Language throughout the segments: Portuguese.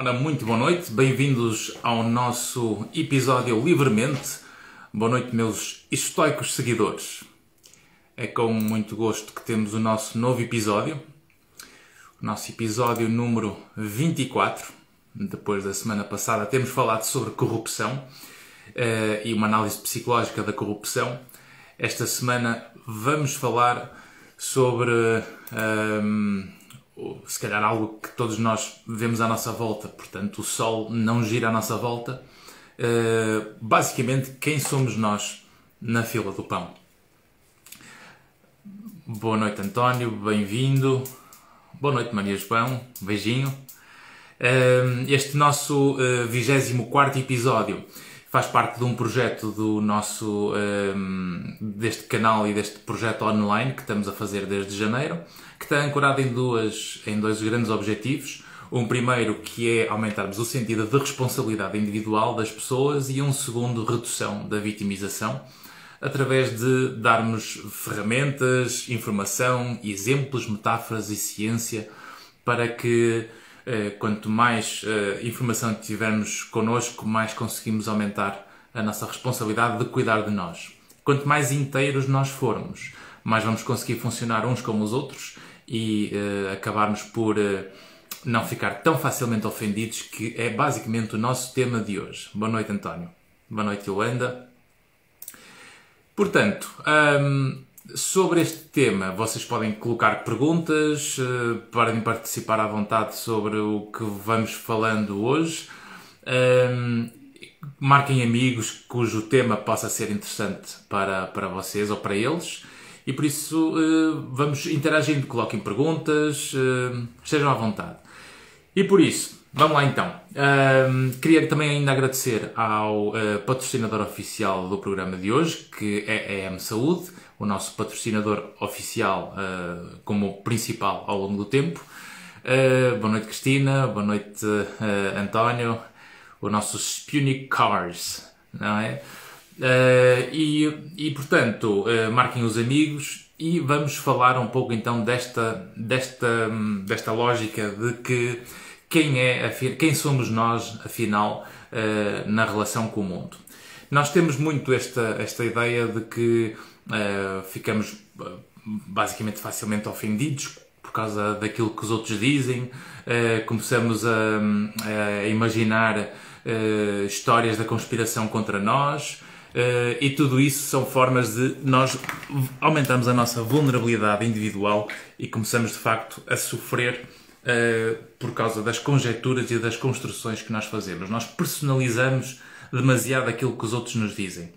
Ora, muito boa noite, bem-vindos ao nosso episódio Livremente. Boa noite, meus estoicos seguidores. É com muito gosto que temos o nosso novo episódio, o nosso episódio número 24. Depois da semana passada temos falado sobre corrupção e uma análise psicológica da corrupção. Esta semana vamos falar sobre se calhar algo que todos nós vemos à nossa volta. Portanto, o Sol não gira à nossa volta. Basicamente, quem somos nós na fila do pão? Boa noite, António, bem-vindo. Boa noite, Maria João, beijinho. Este nosso 24º episódio faz parte de um projeto do nosso, deste canal e deste projeto online que estamos a fazer desde janeiro, que está ancorado em dois grandes objetivos. Um primeiro, que é aumentarmos o sentido de responsabilidade individual das pessoas, e um segundo, redução da vitimização, através de darmos ferramentas, informação, exemplos, metáforas e ciência para que quanto mais informação tivermos connosco, mais conseguimos aumentar a nossa responsabilidade de cuidar de nós. Quanto mais inteiros nós formos, mais vamos conseguir funcionar uns como os outros e acabarmos por não ficar tão facilmente ofendidos, que é basicamente o nosso tema de hoje. Boa noite, António. Boa noite, Yolanda. Portanto, sobre este tema, vocês podem colocar perguntas, podem participar à vontade sobre o que vamos falando hoje. Marquem amigos cujo tema possa ser interessante para vocês ou para eles. E por isso vamos interagindo, coloquem perguntas, estejam à vontade. E por isso, vamos lá então. Queria também ainda agradecer ao patrocinador oficial do programa de hoje, que é a EM Saúde, o nosso patrocinador oficial como principal ao longo do tempo. Boa noite, Cristina. Boa noite, António. O nosso Spunic Cars, não é? Portanto, marquem os amigos e vamos falar um pouco então desta lógica de que quem somos nós, afinal, na relação com o mundo. Nós temos muito esta ideia de que ficamos basicamente facilmente ofendidos por causa daquilo que os outros dizem, começamos a imaginar histórias da conspiração contra nós, e tudo isso são formas de nós aumentarmos a nossa vulnerabilidade individual e começamos de facto a sofrer por causa das conjecturas e das construções que nós fazemos. Nós personalizamos demasiado aquilo que os outros nos dizem.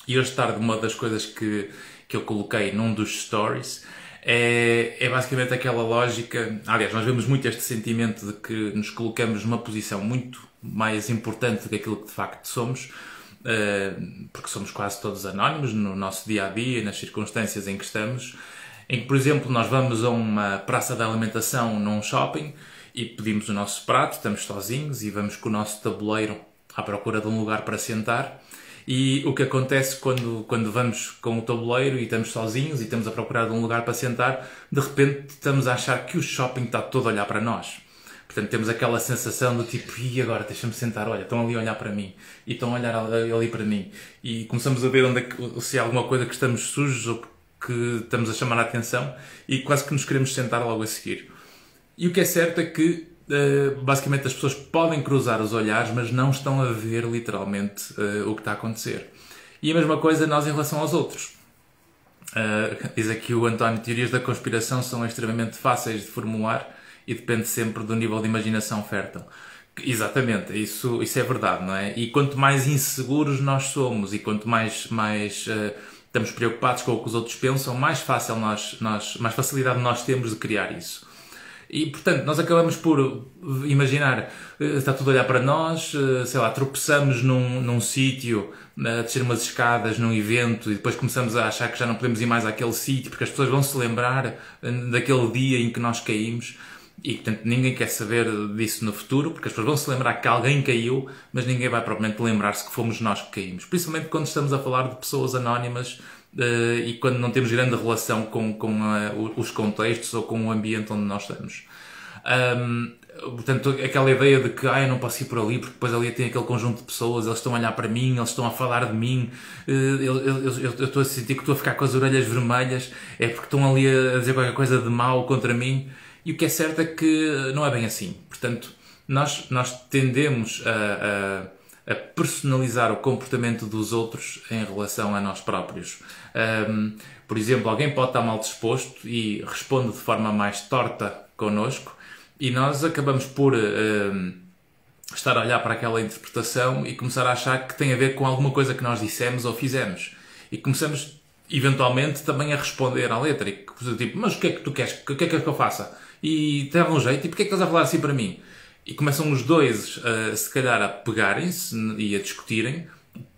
E hoje tarde, uma das coisas que eu coloquei num dos stories é basicamente aquela lógica. Aliás, nós vemos muito este sentimento de que nos colocamos numa posição muito mais importante do que aquilo que de facto somos, porque somos quase todos anónimos no nosso dia-a-dia, nas circunstâncias em que estamos, em que, por exemplo, nós vamos a uma praça de alimentação num shopping e pedimos o nosso prato, estamos sozinhos e vamos com o nosso tabuleiro à procura de um lugar para sentar. E o que acontece quando vamos com o tabuleiro e estamos sozinhos e estamos a procurar de um lugar para sentar, de repente estamos a achar que o shopping está todo a olhar para nós. Portanto, temos aquela sensação do tipo, e agora deixa-me sentar, olha, estão ali a olhar para mim, e estão a olhar ali para mim. E começamos a ver se há alguma coisa que estamos sujos ou que estamos a chamar a atenção, e quase que nos queremos sentar logo a seguir. E o que é certo é que basicamente as pessoas podem cruzar os olhares, mas não estão a ver literalmente o que está a acontecer. E a mesma coisa nós em relação aos outros. Diz aqui o António: teorias da conspiração são extremamente fáceis de formular e depende sempre do nível de imaginação fértil. Exatamente, isso é verdade, não é? E quanto mais inseguros nós somos e quanto mais estamos preocupados com o que os outros pensam, mais facilidade nós temos de criar isso. E, portanto, nós acabamos por imaginar, está tudo a olhar para nós, sei lá, tropeçamos num sítio, a descer umas escadas num evento, e depois começamos a achar que já não podemos ir mais àquele sítio, porque as pessoas vão se lembrar daquele dia em que nós caímos, e, portanto, ninguém quer saber disso no futuro, porque as pessoas vão se lembrar que alguém caiu, mas ninguém vai propriamente lembrar-se que fomos nós que caímos. Principalmente quando estamos a falar de pessoas anónimas, e quando não temos grande relação com os contextos ou com o ambiente onde nós estamos. Portanto, aquela ideia de que eu não posso ir por ali porque depois ali tem aquele conjunto de pessoas, eles estão a olhar para mim, eles estão a falar de mim, eu estou a sentir que estou a ficar com as orelhas vermelhas, é porque estão ali a dizer qualquer coisa de mal contra mim. E o que é certo é que não é bem assim. Portanto, nós tendemos a personalizar o comportamento dos outros em relação a nós próprios. Por exemplo, alguém pode estar mal disposto e responde de forma mais torta connosco, e nós acabamos por estar a olhar para aquela interpretação e começar a achar que tem a ver com alguma coisa que nós dissemos ou fizemos. E começamos, eventualmente, também a responder à letra. E, tipo, mas o que é que tu queres? O que é que eu faça? E te dava um jeito. E porquê é que estás a falar assim para mim? E começam os dois, se calhar, a pegarem-se e a discutirem,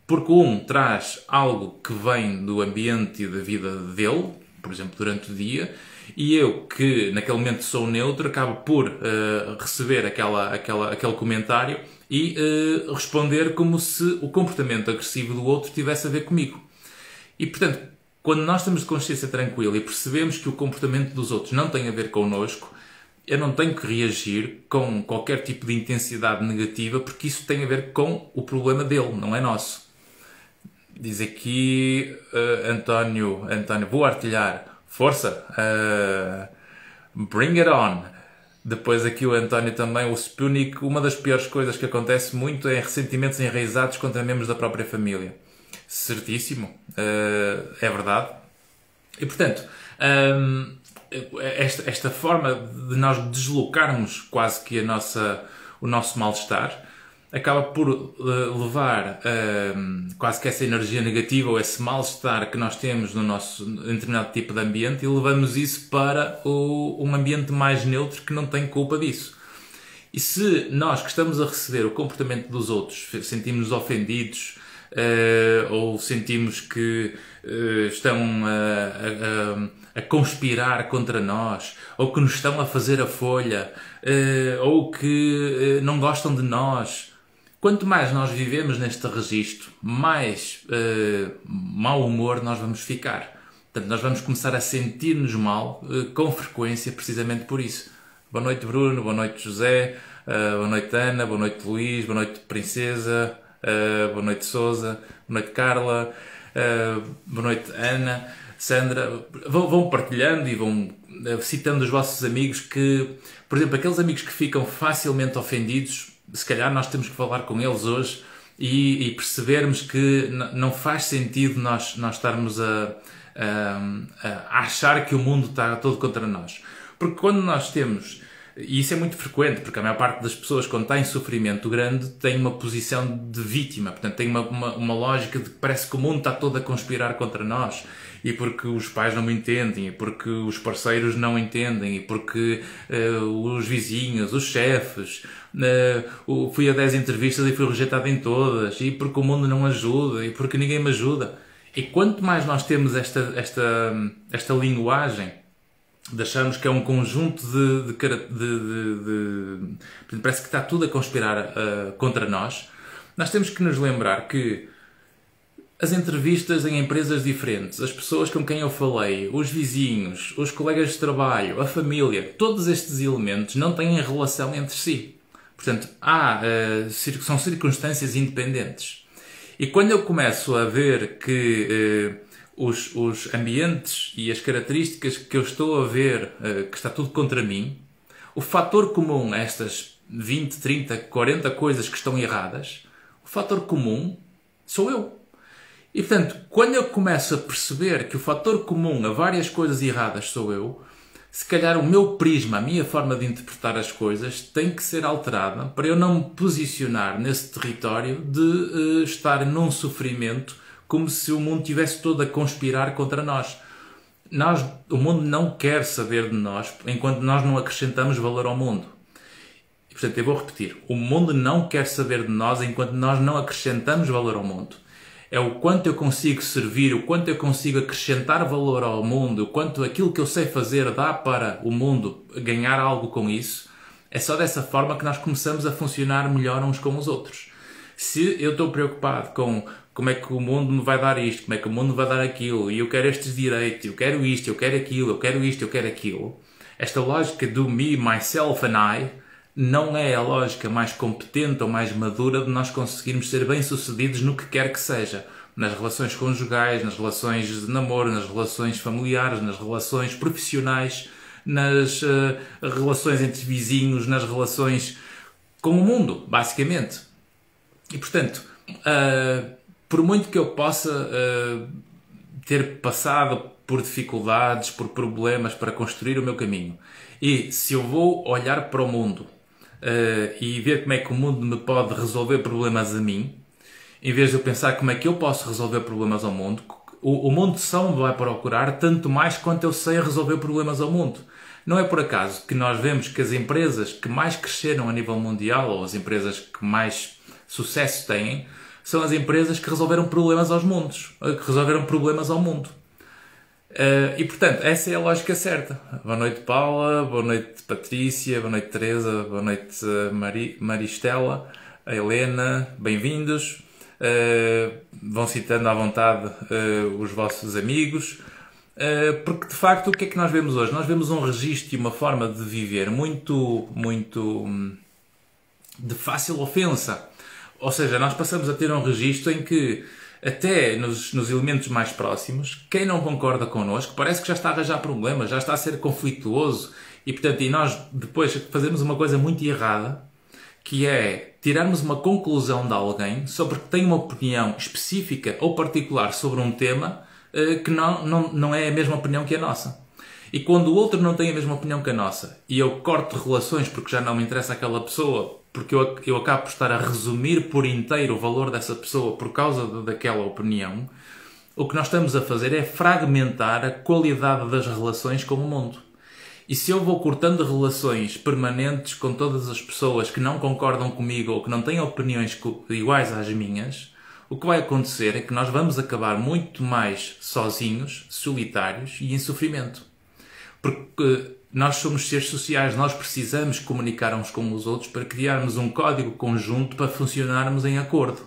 porque um traz algo que vem do ambiente e da vida dele, por exemplo, durante o dia, e eu, que naquele momento sou neutro, acabo por receber aquele comentário e responder como se o comportamento agressivo do outro tivesse a ver comigo. E, portanto, quando nós estamos de consciência tranquila e percebemos que o comportamento dos outros não tem a ver connosco, eu não tenho que reagir com qualquer tipo de intensidade negativa, porque isso tem a ver com o problema dele, não é nosso. Diz aqui António, vou artilhar. Força! Bring it on! Depois aqui o António também, o Sputnik, uma das piores coisas que acontece muito é ressentimentos enraizados contra membros da própria família. Certíssimo. É verdade. E portanto, esta forma de nós deslocarmos quase que o nosso mal-estar acaba por levar quase que essa energia negativa ou esse mal-estar que nós temos em determinado tipo de ambiente, e levamos isso para um ambiente mais neutro que não tem culpa disso. E se nós que estamos a receber o comportamento dos outros sentimos-nos ofendidos, ou sentimos que estão a conspirar contra nós, ou que nos estão a fazer a folha, ou que não gostam de nós, quanto mais nós vivemos neste registro, mais mau humor nós vamos ficar. Portanto, nós vamos começar a sentir-nos mal com frequência, precisamente por isso. Boa noite, Bruno. Boa noite, José. Boa noite, Ana. Boa noite, Luís. Boa noite, Princesa. Boa noite, Sousa. Boa noite, Carla. Boa noite, Ana. Sandra. Vão partilhando e vão citando os vossos amigos que, por exemplo, aqueles amigos que ficam facilmente ofendidos, se calhar nós temos que falar com eles hoje e percebermos que não faz sentido nós estarmos a achar que o mundo está todo contra nós. Porque quando nós temos, e isso é muito frequente, porque a maior parte das pessoas, quando está em sofrimento grande, tem uma posição de vítima, portanto tem uma lógica de que parece que o mundo está todo a conspirar contra nós, e porque os pais não me entendem, e porque os parceiros não entendem, e porque os vizinhos, os chefes, fui a 10 entrevistas e fui rejeitado em todas, e porque o mundo não ajuda, e porque ninguém me ajuda. E quanto mais nós temos esta linguagem de acharmos que é um conjunto parece que está tudo a conspirar contra nós, nós temos que nos lembrar que as entrevistas em empresas diferentes, as pessoas com quem eu falei, os vizinhos, os colegas de trabalho, a família, todos estes elementos não têm relação entre si. Portanto, são circunstâncias independentes. E quando eu começo a ver que os ambientes e as características que eu estou a ver que está tudo contra mim, o fator comum a estas 20, 30, 40 coisas que estão erradas, o fator comum sou eu. E portanto, quando eu começo a perceber que o fator comum a várias coisas erradas sou eu, se calhar o meu prisma, a minha forma de interpretar as coisas tem que ser alterada para eu não me posicionar nesse território de estar num sofrimento como se o mundo estivesse todo a conspirar contra nós. O mundo não quer saber de nós enquanto nós não acrescentamos valor ao mundo. E, portanto, eu vou repetir. O mundo não quer saber de nós enquanto nós não acrescentamos valor ao mundo. É o quanto eu consigo servir, o quanto eu consigo acrescentar valor ao mundo, o quanto aquilo que eu sei fazer dá para o mundo ganhar algo com isso. É só dessa forma que nós começamos a funcionar melhor uns com os outros. Se eu estou preocupado com como é que o mundo me vai dar isto, como é que o mundo me vai dar aquilo, e eu quero estes direitos, eu quero isto, eu quero aquilo, eu quero isto, eu quero aquilo, Esta lógica do me, myself and I não é a lógica mais competente ou mais madura de nós conseguirmos ser bem-sucedidos no que quer que seja. Nas relações conjugais, nas relações de namoro, nas relações familiares, nas relações profissionais, nas relações entre vizinhos, nas relações com o mundo, basicamente. E, portanto, por muito que eu possa ter passado por dificuldades, por problemas para construir o meu caminho, e se eu vou olhar para o mundo e ver como é que o mundo me pode resolver problemas a mim, em vez de eu pensar como é que eu posso resolver problemas ao mundo, o mundo só me vai procurar tanto mais quanto eu sei resolver problemas ao mundo. Não é por acaso que nós vemos que as empresas que mais cresceram a nível mundial, ou as empresas que mais sucesso têm, são as empresas que resolveram problemas aos mundos, que resolveram problemas ao mundo. E, portanto, essa é a lógica certa. Boa noite, Paula. Boa noite, Patrícia. Boa noite, Teresa. Boa noite, Maristela. A Helena. Bem-vindos. Vão citando à vontade os vossos amigos. Porque, de facto, o que é que nós vemos hoje? Nós vemos um registro e uma forma de viver muito de fácil ofensa. Ou seja, nós passamos a ter um registro em que até nos elementos mais próximos, quem não concorda connosco parece que já está a arranjar problemas, já está a ser conflituoso e, portanto, e nós depois fazemos uma coisa muito errada, que é tirarmos uma conclusão de alguém sobre que tem uma opinião específica ou particular sobre um tema que não é a mesma opinião que a nossa. E quando o outro não tem a mesma opinião que a nossa e eu corto relações porque já não me interessa aquela pessoa, porque eu acabo por estar a resumir por inteiro o valor dessa pessoa por causa daquela opinião, o que nós estamos a fazer é fragmentar a qualidade das relações com o mundo. E se eu vou cortando relações permanentes com todas as pessoas que não concordam comigo ou que não têm opiniões iguais às minhas, o que vai acontecer é que nós vamos acabar muito mais sozinhos, solitários e em sofrimento. Porque nós somos seres sociais, nós precisamos comunicar uns com os outros para criarmos um código conjunto para funcionarmos em acordo.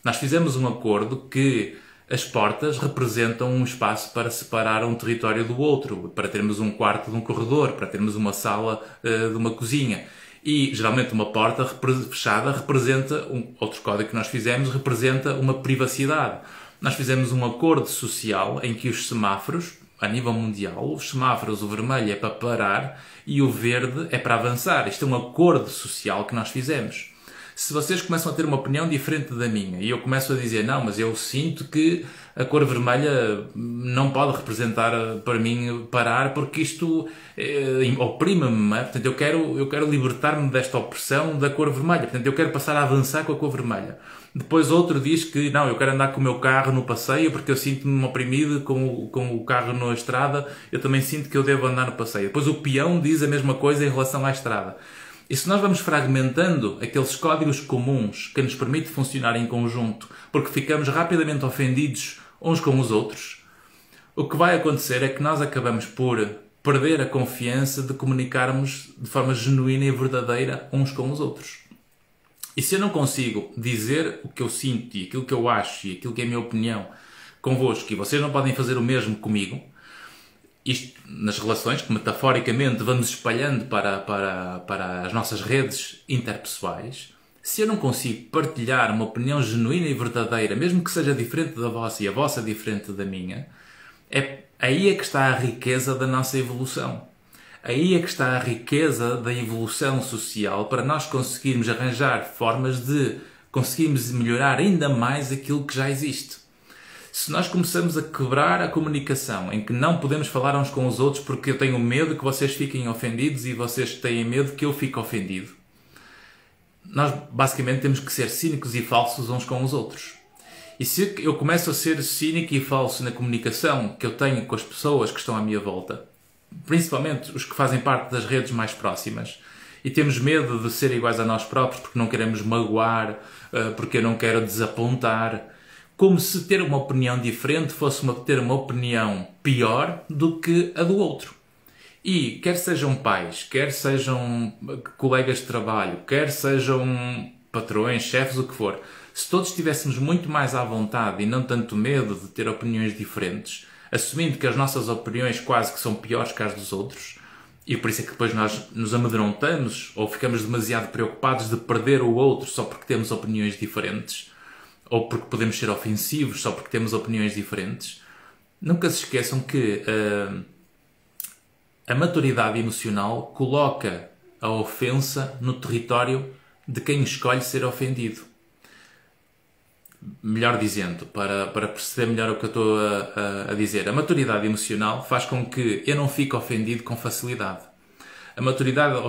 Nós fizemos um acordo que as portas representam um espaço para separar um território do outro, para termos um quarto de um corredor, para termos uma sala de uma cozinha. E, geralmente, uma porta fechada representa, outro código que nós fizemos, representa uma privacidade. Nós fizemos um acordo social em que os semáforos, a nível mundial, os semáforos, o vermelho é para parar e o verde é para avançar. Isto é um acordo social que nós fizemos. Se vocês começam a ter uma opinião diferente da minha e eu começo a dizer, não, mas eu sinto que a cor vermelha não pode representar para mim parar porque isto oprime-me, não é? Portanto, eu quero libertar-me desta opressão da cor vermelha. Portanto, eu quero passar a avançar com a cor vermelha. Depois outro diz que, não, eu quero andar com o meu carro no passeio porque eu sinto-me oprimido com o carro na estrada, eu também sinto que eu devo andar no passeio. Depois o peão diz a mesma coisa em relação à estrada. E se nós vamos fragmentando aqueles códigos comuns que nos permite funcionar em conjunto, porque ficamos rapidamente ofendidos uns com os outros, o que vai acontecer é que nós acabamos por perder a confiança de comunicarmos de forma genuína e verdadeira uns com os outros. E se eu não consigo dizer o que eu sinto e aquilo que eu acho e aquilo que é a minha opinião convosco e vocês não podem fazer o mesmo comigo, isto nas relações que metaforicamente vamos espalhando para as nossas redes interpessoais, se eu não consigo partilhar uma opinião genuína e verdadeira, mesmo que seja diferente da vossa e a vossa diferente da minha, aí é que está a riqueza da nossa evolução. Aí é que está a riqueza da evolução social para nós conseguirmos arranjar formas de conseguirmos melhorar ainda mais aquilo que já existe. Se nós começamos a quebrar a comunicação, em que não podemos falar uns com os outros porque eu tenho medo que vocês fiquem ofendidos e vocês têm medo que eu fique ofendido, nós basicamente temos que ser cínicos e falsos uns com os outros. E se eu começo a ser cínico e falso na comunicação que eu tenho com as pessoas que estão à minha volta, principalmente os que fazem parte das redes mais próximas, e temos medo de ser iguais a nós próprios porque não queremos magoar, porque eu não quero desapontar, como se ter uma opinião diferente fosse ter uma opinião pior do que a do outro. E quer sejam pais, quer sejam colegas de trabalho, quer sejam patrões, chefes, o que for, se todos estivéssemos muito mais à vontade e não tanto medo de ter opiniões diferentes, assumindo que as nossas opiniões quase que são piores que as dos outros, E por isso é que depois nós nos amedrontamos ou ficamos demasiado preocupados de perder o outro só porque temos opiniões diferentes, ou porque podemos ser ofensivos só porque temos opiniões diferentes. Nunca se esqueçam que a maturidade emocional coloca a ofensa no território de quem escolhe ser ofendido. Melhor dizendo, para perceber melhor o que eu estou a dizer, a maturidade emocional faz com que eu não fique ofendido com facilidade. A maturidade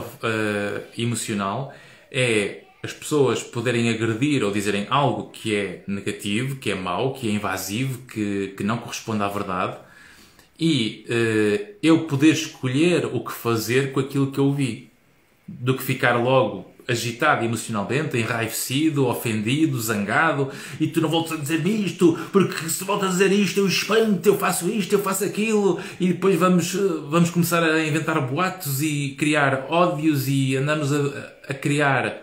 emocional é as pessoas poderem agredir ou dizerem algo que é negativo, que é mau, que é invasivo, que não corresponde à verdade, e eu poder escolher o que fazer com aquilo que eu vi, do que ficar logo agitado emocionalmente, enraivecido, ofendido, zangado, e tu não voltas a dizer-me isto, porque se voltas a dizer isto eu espanto, eu faço isto, eu faço aquilo, e depois vamos começar a inventar boatos e criar ódios e andamos a criar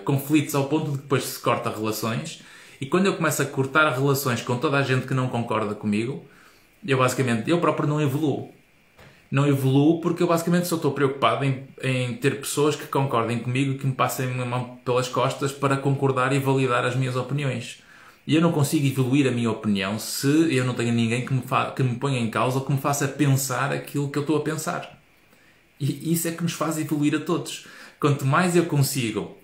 conflitos ao ponto de que depois se corta relações. E quando eu começo a cortar relações com toda a gente que não concorda comigo, eu próprio não evoluo. Não evoluo porque eu basicamente só estou preocupado em ter pessoas que concordem comigo e que me passem a mão pelas costas para concordar e validar as minhas opiniões. E eu não consigo evoluir a minha opinião se eu não tenho ninguém que me ponha em causa ou que me faça pensar aquilo que eu estou a pensar. E isso é que nos faz evoluir a todos. Quanto mais eu consigo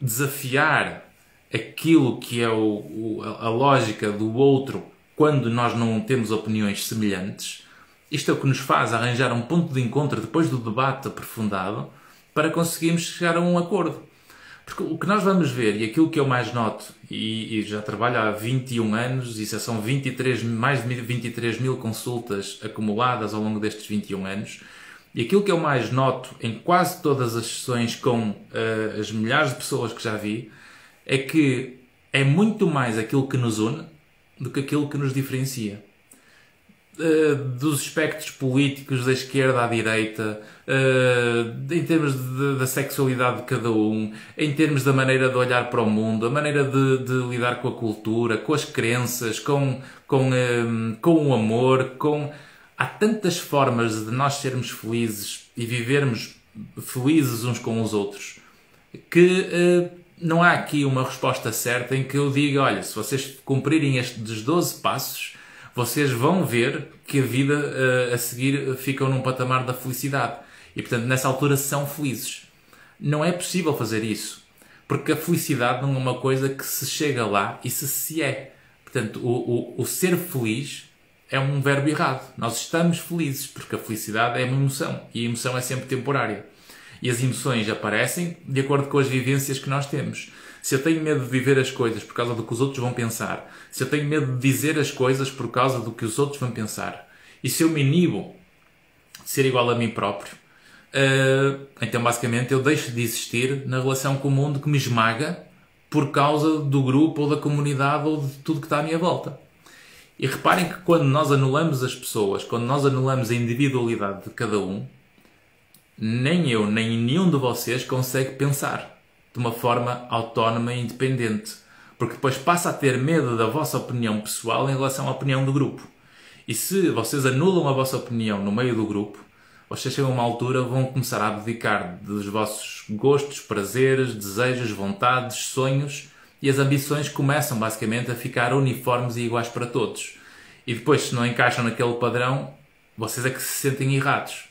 desafiar aquilo que é a lógica do outro quando nós não temos opiniões semelhantes, isto é o que nos faz arranjar um ponto de encontro depois do debate aprofundado para conseguirmos chegar a um acordo. Porque o que nós vamos ver, e aquilo que eu mais noto, e já trabalho há 21 anos, e já são mais de 23 mil consultas acumuladas ao longo destes 21 anos, e aquilo que eu mais noto em quase todas as sessões com as milhares de pessoas que já vi, é que é muito mais aquilo que nos une do que aquilo que nos diferencia. Dos aspectos políticos da esquerda à direita, em termos da sexualidade de cada um, em termos da maneira de olhar para o mundo, a maneira de lidar com a cultura, com as crenças, com o amor, há tantas formas de nós sermos felizes e vivermos felizes uns com os outros que não há aqui uma resposta certa em que eu diga, olha, se vocês cumprirem estes 12 passos, vocês vão ver que a vida a seguir ficam num patamar da felicidade. E, portanto, nessa altura são felizes. Não é possível fazer isso. Porque a felicidade não é uma coisa que se chega lá e se é. Portanto, o ser feliz é um verbo errado. Nós estamos felizes, porque a felicidade é uma emoção. E a emoção é sempre temporária. E as emoções aparecem de acordo com as vivências que nós temos. Se eu tenho medo de viver as coisas por causa do que os outros vão pensar, se eu tenho medo de dizer as coisas por causa do que os outros vão pensar, e se eu me inibo de ser igual a mim próprio, então basicamente eu deixo de existir na relação com o mundo que me esmaga por causa do grupo ou da comunidade ou de tudo que está à minha volta. E reparem que quando nós anulamos as pessoas, quando nós anulamos a individualidade de cada um, nem eu, nem nenhum de vocês consegue pensar de uma forma autónoma e independente. Porque depois passa a ter medo da vossa opinião pessoal em relação à opinião do grupo. E se vocês anulam a vossa opinião no meio do grupo, vocês chegam a uma altura vão começar a abdicar dos vossos gostos, prazeres, desejos, vontades, sonhos, e as ambições começam basicamente a ficar uniformes e iguais para todos. E depois, se não encaixam naquele padrão, vocês é que se sentem errados.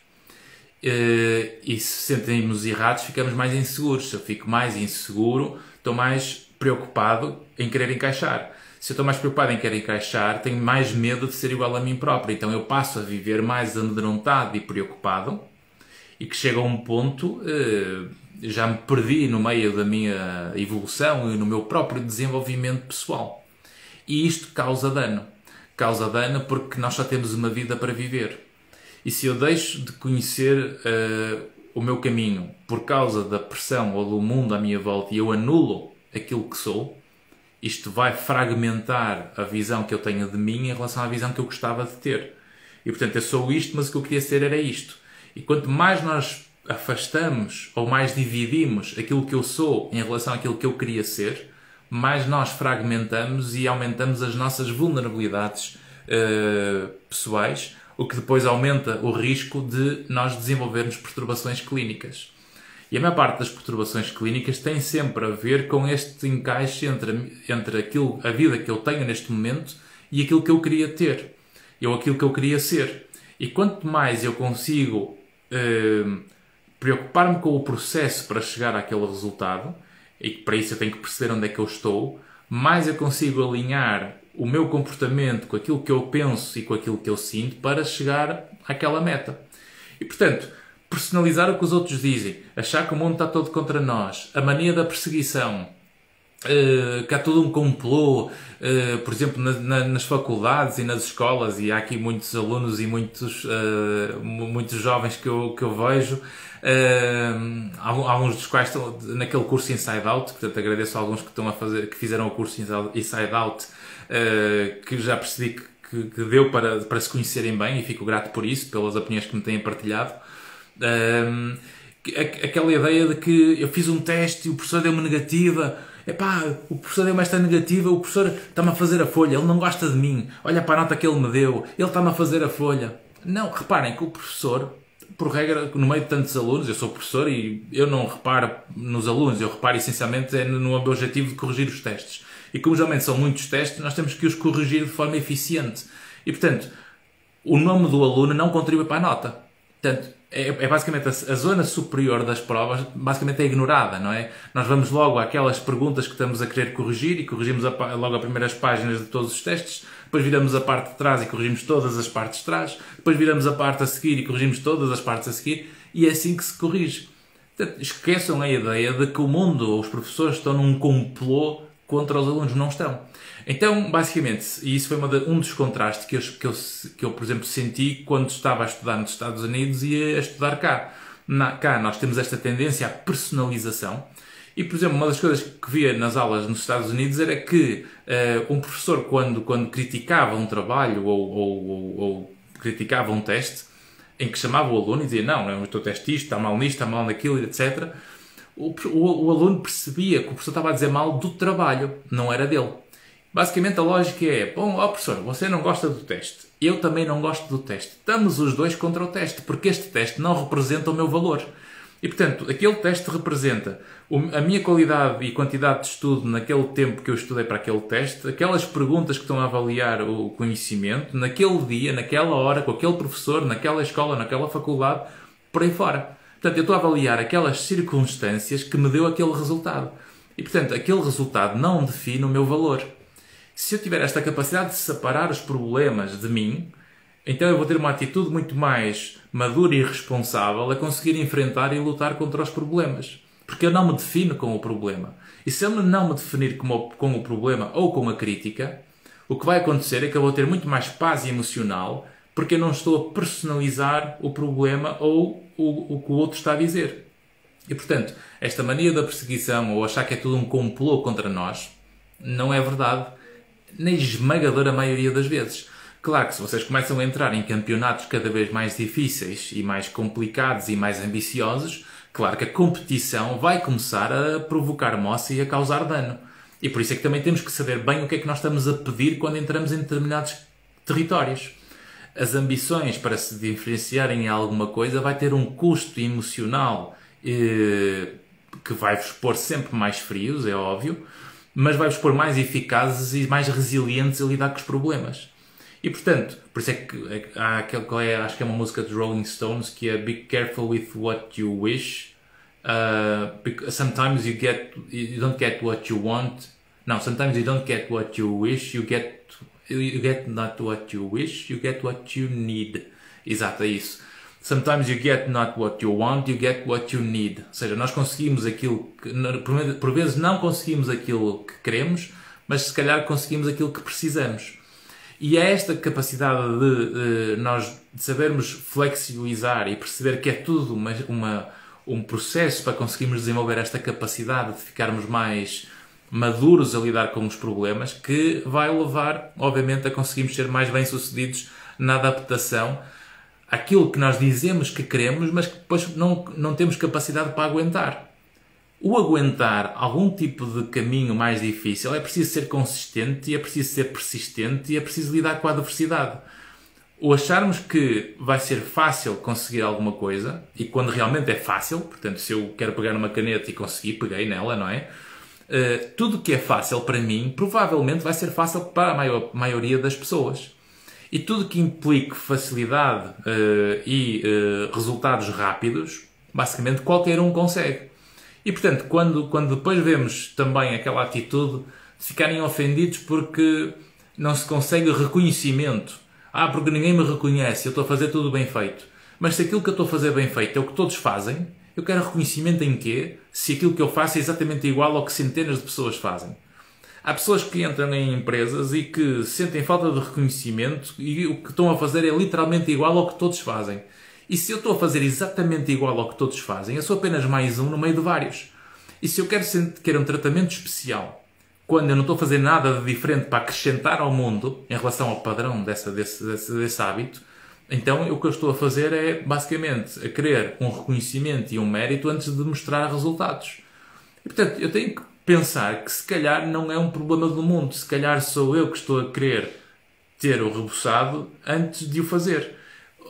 E se sentimos errados, ficamos mais inseguros. Se eu fico mais inseguro, estou mais preocupado em querer encaixar. Se eu estou mais preocupado em querer encaixar, tenho mais medo de ser igual a mim próprio. Então eu passo a viver mais amedrontado e preocupado, e que chega a um ponto, já me perdi no meio da minha evolução e no meu próprio desenvolvimento pessoal. E isto causa dano. Causa dano porque nós só temos uma vida para viver. E se eu deixo de conhecer o meu caminho por causa da pressão ou do mundo à minha volta e eu anulo aquilo que sou, isto vai fragmentar a visão que eu tenho de mim em relação à visão que eu gostava de ter. E portanto eu sou isto, mas o que eu queria ser era isto. E quanto mais nós afastamos ou mais dividimos aquilo que eu sou em relação àquilo que eu queria ser, mais nós fragmentamos e aumentamos as nossas vulnerabilidades pessoais, o que depois aumenta o risco de nós desenvolvermos perturbações clínicas. E a maior parte das perturbações clínicas tem sempre a ver com este encaixe entre a vida que eu tenho neste momento e aquilo que eu queria ter, ou aquilo que eu queria ser. E quanto mais eu consigo preocupar-me com o processo para chegar àquele resultado, e para isso eu tenho que perceber onde é que eu estou, mais eu consigo alinhar o meu comportamento com aquilo que eu penso e com aquilo que eu sinto para chegar àquela meta. E, portanto, personalizar o que os outros dizem, achar que o mundo está todo contra nós, a mania da perseguição, que há todo um complô, por exemplo, nas faculdades e nas escolas, e há aqui muitos alunos e muitos jovens que eu vejo, alguns dos quais estão naquele curso Inside Out, portanto agradeço a alguns que fizeram o curso Inside Out, que já percebi que deu para se conhecerem bem, e fico grato por isso, pelas opiniões que me têm partilhado. Aquela ideia de que eu fiz um teste e o professor deu-me negativa. O professor deu-me esta negativa, o professor está-me a fazer a folha, ele não gosta de mim, olha para a nota que ele me deu, ele está-me a fazer a folha. Não, reparem que o professor, por regra, no meio de tantos alunos, eu sou professor e eu não reparo nos alunos, eu reparo essencialmente no objetivo de corrigir os testes. E como geralmente são muitos testes, nós temos que os corrigir de forma eficiente. E, portanto, o nome do aluno não contribui para a nota. Portanto, é basicamente a zona superior das provas, basicamente é ignorada, não é? Nós vamos logo àquelas perguntas que estamos a querer corrigir e corrigimos logo as primeiras páginas de todos os testes, depois viramos a parte de trás e corrigimos todas as partes de trás, depois viramos a parte a seguir e corrigimos todas as partes a seguir, e é assim que se corrige. Portanto, esqueçam a ideia de que o mundo ou os professores estão num complô contra os alunos, não estão. Então, basicamente, e isso foi um dos contrastes que eu, por exemplo, senti quando estava a estudar nos Estados Unidos e a estudar cá. Cá nós temos esta tendência à personalização e, por exemplo, uma das coisas que via nas aulas nos Estados Unidos era que um professor, quando criticava um trabalho ou criticava um teste, em que chamava o aluno e dizia não, o teu teste isto, está mal nisto, está mal naquilo, etc., o aluno percebia que o professor estava a dizer mal do trabalho, não era dele. Basicamente a lógica é, bom, professor, você não gosta do teste, eu também não gosto do teste. Estamos os dois contra o teste, porque este teste não representa o meu valor. E, portanto, aquele teste representa a minha qualidade e quantidade de estudo naquele tempo que eu estudei para aquele teste, aquelas perguntas que estão a avaliar o conhecimento, naquele dia, naquela hora, com aquele professor, naquela escola, naquela faculdade, por aí fora. Portanto, eu estou a avaliar aquelas circunstâncias que me deu aquele resultado. E, portanto, aquele resultado não define o meu valor. Se eu tiver esta capacidade de separar os problemas de mim, então eu vou ter uma atitude muito mais madura e responsável a conseguir enfrentar e lutar contra os problemas. Porque eu não me defino com o problema. E se eu não me definir com o problema ou com a crítica, o que vai acontecer é que eu vou ter muito mais paz emocional porque eu não estou a personalizar o problema ou o que o outro está a dizer. E, portanto, esta mania da perseguição ou achar que é tudo um complô contra nós não é verdade, na esmagadora maioria das vezes. Claro que se vocês começam a entrar em campeonatos cada vez mais difíceis e mais complicados e mais ambiciosos, claro que a competição vai começar a provocar moça e a causar dano. E por isso é que também temos que saber bem o que é que nós estamos a pedir quando entramos em determinados territórios. As ambições para se diferenciarem em alguma coisa vai ter um custo emocional que vai-vos pôr sempre mais frios, é óbvio, mas vai-vos pôr mais eficazes e mais resilientes a lidar com os problemas. E, portanto, por isso é que há acho que é uma música dos Rolling Stones que é Be careful with what you wish. Sometimes you don't get what you want. No, sometimes you don't get what you wish. You get not what you wish. You get what you need. Exato, é isso. Sometimes you get not what you want. You get what you need. Ou seja, nós conseguimos aquilo que, por vezes não conseguimos aquilo que queremos, mas se calhar conseguimos aquilo que precisamos. E é esta capacidade de nós sabermos flexibilizar e perceber que é tudo um processo para conseguirmos desenvolver esta capacidade de ficarmos mais maduros a lidar com os problemas, que vai levar, obviamente, a conseguirmos ser mais bem-sucedidos na adaptação àquilo que nós dizemos que queremos, mas que depois não temos capacidade para aguentar. o aguentar algum tipo de caminho mais difícil é preciso ser consistente, e é preciso ser persistente, e é preciso lidar com a adversidade. O acharmos que vai ser fácil conseguir alguma coisa, e quando realmente é fácil, portanto, se eu quero pegar numa caneta e conseguir, peguei nela, não é? Tudo que é fácil para mim, provavelmente vai ser fácil para a maioria das pessoas. E tudo que implique facilidade e resultados rápidos, basicamente qualquer um consegue. E, portanto, quando depois vemos também aquela atitude de ficarem ofendidos porque não se consegue reconhecimento. Porque ninguém me reconhece, eu estou a fazer tudo bem feito. Mas se aquilo que eu estou a fazer bem feito é o que todos fazem, eu quero reconhecimento em quê? Se aquilo que eu faço é exatamente igual ao que centenas de pessoas fazem. Há pessoas que entram em empresas e que sentem falta de reconhecimento e o que estão a fazer é literalmente igual ao que todos fazem. E se eu estou a fazer exatamente igual ao que todos fazem, eu sou apenas mais um no meio de vários. E se eu quero um tratamento especial, quando eu não estou a fazer nada de diferente para acrescentar ao mundo, em relação ao padrão desse hábito, então o que eu estou a fazer é, basicamente, a querer um reconhecimento e um mérito antes de mostrar resultados. E, portanto, eu tenho que pensar que se calhar não é um problema do mundo, se calhar sou eu que estou a querer ter o rebuçado antes de o fazer.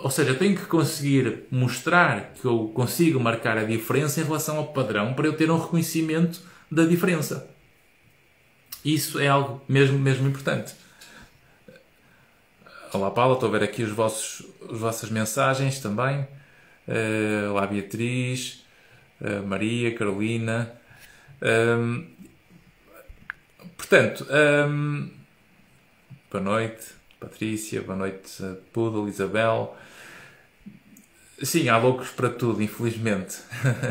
Ou seja, eu tenho que conseguir mostrar que eu consigo marcar a diferença em relação ao padrão para eu ter um reconhecimento da diferença. Isso é algo mesmo importante. Olá Paula, estou a ver aqui as vossas mensagens também. Olá Beatriz, Maria, Carolina. Portanto, boa noite Patrícia, boa noite Poodle, Isabel. Sim, há loucos para tudo, infelizmente.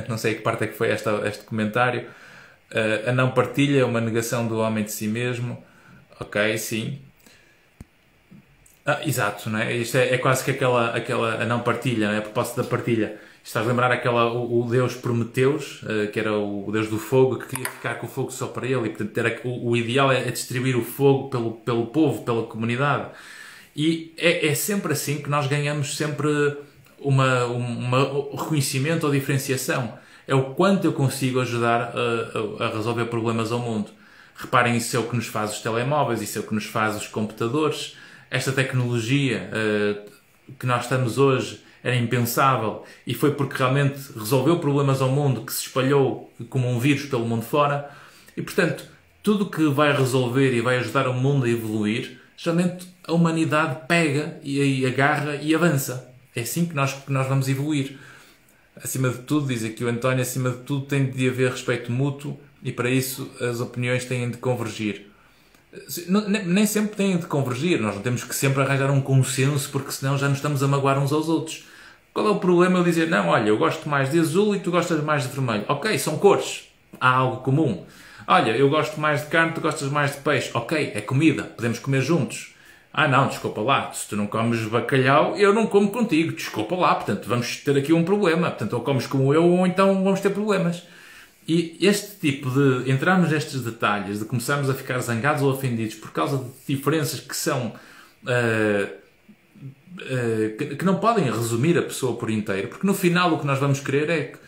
Não sei que parte é que foi este comentário. A não partilha é uma negação do homem de si mesmo. Ok, sim. Exato, não é? Isto é quase que aquela a não partilha, não é? A propósito da partilha. Estás a lembrar o deus Prometeus, que era o deus do fogo, que queria ficar com o fogo só para ele, e portanto o ideal é distribuir o fogo pelo povo, pela comunidade. E é sempre assim que nós ganhamos sempre um reconhecimento ou diferenciação. É o quanto eu consigo ajudar a resolver problemas ao mundo. Reparem, isso é o que nos faz os telemóveis, isso é o que nos faz os computadores. Esta tecnologia que nós estamos hoje era impensável e foi porque realmente resolveu problemas ao mundo que se espalhou como um vírus pelo mundo fora. E, portanto, tudo que vai resolver e vai ajudar o mundo a evoluir, geralmente a humanidade pega e agarra e avança. É assim que nós vamos evoluir. Acima de tudo, diz aqui o António, acima de tudo tem de haver respeito mútuo e para isso as opiniões têm de convergir. Nem sempre têm de convergir, nós não temos que sempre arranjar um consenso porque senão já nos estamos a magoar uns aos outros. Qual é o problema eu dizer, não, olha, eu gosto mais de azul e tu gostas mais de vermelho? Ok, são cores, há algo comum. Olha, eu gosto mais de carne, tu gostas mais de peixe? Ok, é comida, podemos comer juntos. Não, desculpa lá, se tu não comes bacalhau, eu não como contigo, desculpa lá, portanto vamos ter aqui um problema, portanto ou comes como eu ou então vamos ter problemas. E este tipo de entrarmos nestes detalhes, de começarmos a ficar zangados ou ofendidos por causa de diferenças que são que não podem resumir a pessoa por inteiro, porque no final o que nós vamos querer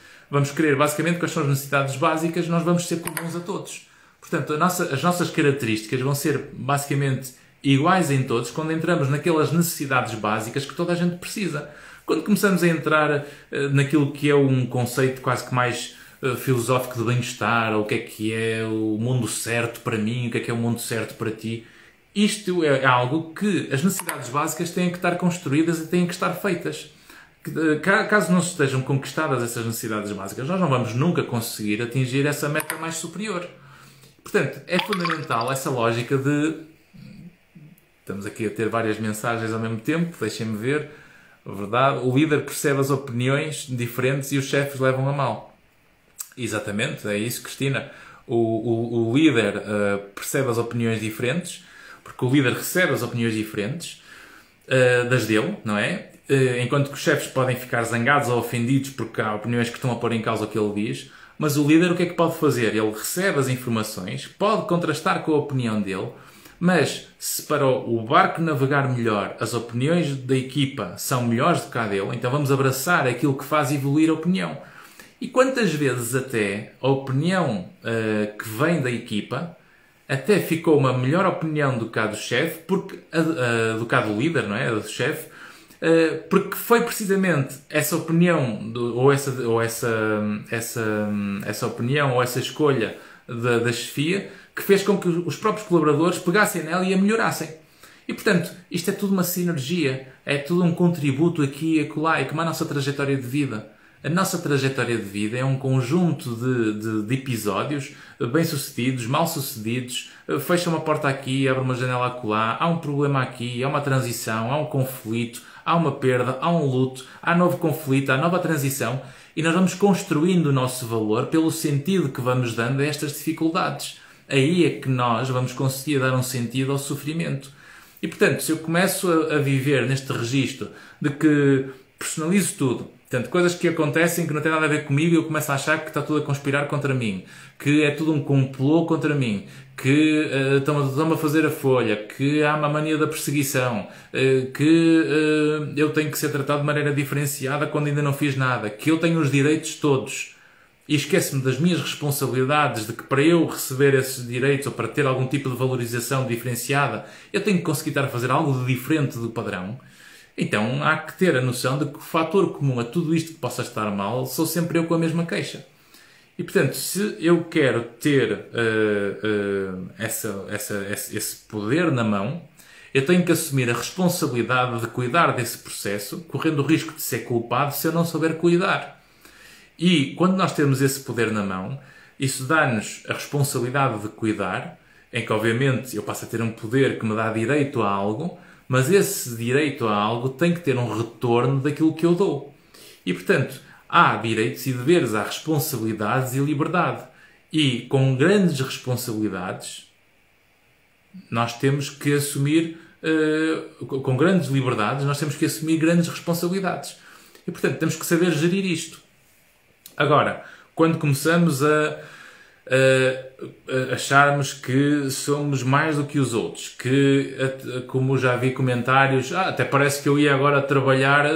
basicamente quais são as necessidades básicas, nós vamos ser comuns a todos. Portanto, as nossas características vão ser basicamente iguais em todos quando entramos naquelas necessidades básicas que toda a gente precisa. Quando começamos a entrar naquilo que é um conceito quase que mais filosófico de bem-estar, ou o que é o mundo certo para mim, o que é o mundo certo para ti, isto é algo que as necessidades básicas têm que estar construídas e têm que estar feitas. Caso não estejam conquistadas essas necessidades básicas, nós não vamos nunca conseguir atingir essa meta mais superior. Portanto, é fundamental essa lógica de... Estamos aqui a ter várias mensagens ao mesmo tempo, deixem-me ver. A verdade, o líder percebe as opiniões diferentes e os chefes levam a mal. Exatamente, é isso, Cristina. O líder percebe as opiniões diferentes, porque o líder recebe as opiniões diferentes das dele, não é? Enquanto que os chefes podem ficar zangados ou ofendidos porque há opiniões que estão a pôr em causa o que ele diz, mas o líder o que é que pode fazer? Ele recebe as informações, pode contrastar com a opinião dele, mas se para o barco navegar melhor as opiniões da equipa são melhores do que a dele, então vamos abraçar aquilo que faz evoluir a opinião. E quantas vezes até a opinião que vem da equipa até ficou uma melhor opinião do que a do chefe, do que a do líder, não é? A do chefe, porque foi precisamente essa opinião, essa opinião ou essa escolha da chefia que fez com que os próprios colaboradores pegassem nela e a melhorassem. E, portanto, isto é tudo uma sinergia, é tudo um contributo aqui e acolá, é como a nossa trajetória de vida. A nossa trajetória de vida é um conjunto de episódios bem-sucedidos, mal-sucedidos, fecha uma porta aqui, abre uma janela acolá, há um problema aqui, há uma transição, há um conflito, há uma perda, há um luto, há novo conflito, há nova transição, e nós vamos construindo o nosso valor pelo sentido que vamos dando a estas dificuldades. Aí é que nós vamos conseguir dar um sentido ao sofrimento. E, portanto, se eu começo a viver neste registro de que personalizo tudo, portanto, coisas que acontecem que não têm nada a ver comigo, eu começo a achar que está tudo a conspirar contra mim, que é tudo um complô contra mim, que estão-me a fazer a folha, que há uma mania da perseguição, que eu tenho que ser tratado de maneira diferenciada quando ainda não fiz nada, que eu tenho os direitos todos. E esqueço-me das minhas responsabilidades, de que para eu receber esses direitos ou para ter algum tipo de valorização diferenciada, eu tenho que conseguir estar a fazer algo de diferente do padrão. Então há que ter a noção de que o fator comum a tudo isto que possa estar mal sou sempre eu com a mesma queixa. E, portanto, se eu quero ter esse poder na mão, eu tenho que assumir a responsabilidade de cuidar desse processo, correndo o risco de ser culpado se eu não souber cuidar. E quando nós temos esse poder na mão, isso dá-nos a responsabilidade de cuidar, em que obviamente eu passo a ter um poder que me dá direito a algo, mas esse direito a algo tem que ter um retorno daquilo que eu dou. E, portanto, há direitos e deveres, há responsabilidades e liberdade. E com grandes responsabilidades, nós temos que assumir, com grandes liberdades, nós temos que assumir grandes responsabilidades. E, portanto, temos que saber gerir isto. Agora, quando começamos a acharmos que somos mais do que os outros, que, como já vi comentários, até parece que eu ia agora trabalhar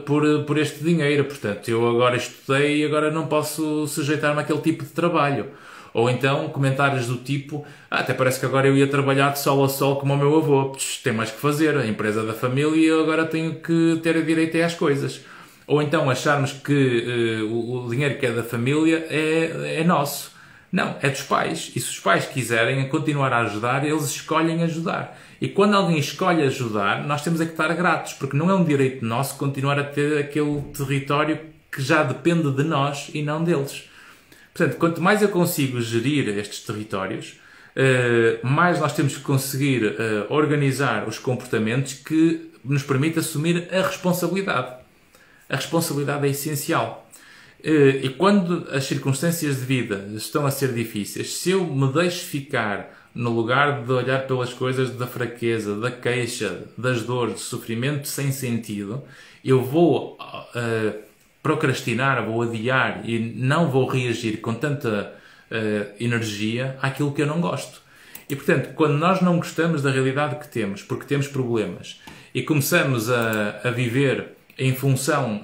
por este dinheiro, portanto, eu agora estudei e agora não posso sujeitar-me àquele tipo de trabalho. Ou então, comentários do tipo, até parece que agora eu ia trabalhar de sol a sol como o meu avô, tem mais que fazer, a empresa da família e eu agora tenho que ter direito às coisas. Ou então acharmos que o dinheiro que é da família é nosso. Não, é dos pais. E se os pais quiserem continuar a ajudar, eles escolhem ajudar. E quando alguém escolhe ajudar, nós temos é que estar gratos, porque não é um direito nosso continuar a ter aquele território que já depende de nós e não deles. Portanto, quanto mais eu consigo gerir estes territórios, mais nós temos que conseguir organizar os comportamentos que nos permitem assumir a responsabilidade. A responsabilidade é essencial. E quando as circunstâncias de vida estão a ser difíceis, se eu me deixo ficar no lugar de olhar pelas coisas da fraqueza, da queixa, das dores, do sofrimento sem sentido, eu vou procrastinar, vou adiar e não vou reagir com tanta energia àquilo que eu não gosto. E, portanto, quando nós não gostamos da realidade que temos, porque temos problemas, e começamos a viver em função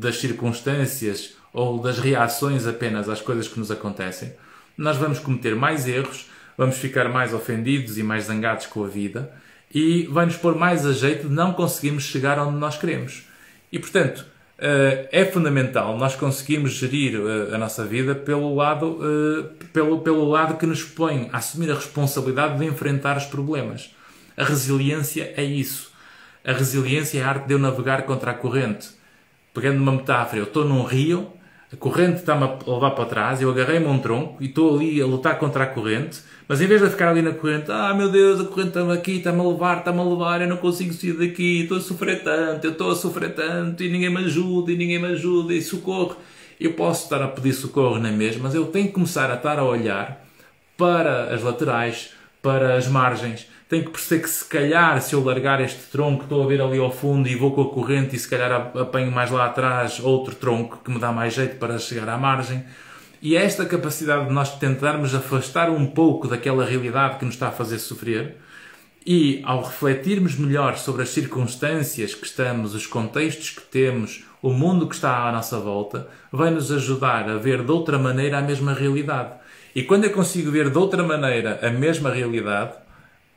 das circunstâncias ou das reações apenas às coisas que nos acontecem, nós vamos cometer mais erros, vamos ficar mais ofendidos e mais zangados com a vida e vai-nos pôr mais a jeito de não conseguirmos chegar onde nós queremos. E, portanto, é fundamental nós conseguirmos gerir a nossa vida pelo lado que nos põe a assumir a responsabilidade de enfrentar os problemas. A resiliência é isso. A resiliência é a arte de eu navegar contra a corrente. Pegando uma metáfora, eu estou num rio, a corrente está-me a levar para trás, eu agarrei-me a um tronco e estou ali a lutar contra a corrente, mas em vez de ficar ali na corrente, meu Deus, a corrente está-me aqui, está-me a levar, eu não consigo sair daqui, estou a sofrer tanto, e ninguém me ajuda, e socorro. Eu posso estar a pedir socorro na mesma, mas eu tenho que começar a estar a olhar para as laterais, para as margens. Tenho que perceber que se calhar, se eu largar este tronco, estou a ver ali ao fundo e vou com a corrente e se calhar apanho mais lá atrás outro tronco que me dá mais jeito para chegar à margem. E é esta capacidade de nós tentarmos afastar um pouco daquela realidade que nos está a fazer sofrer E ao refletirmos melhor sobre as circunstâncias que estamos, os contextos que temos, o mundo que está à nossa volta, vai-nos ajudar a ver de outra maneira a mesma realidade. E quando eu consigo ver de outra maneira a mesma realidade,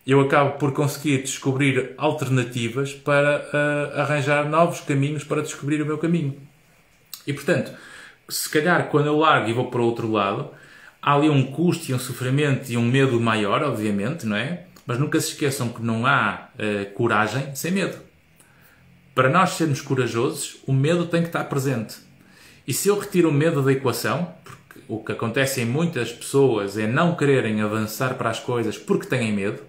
eu acabo por conseguir descobrir alternativas para arranjar novos caminhos para descobrir o meu caminho. E portanto, se calhar quando eu largo e vou para o outro lado, há ali um custo e um sofrimento e um medo maior, obviamente, não é? Mas nunca se esqueçam que não há coragem sem medo. Para nós sermos corajosos, o medo tem que estar presente. E se eu retiro o medo da equação, porque o que acontece em muitas pessoas é não quererem avançar para as coisas porque têm medo,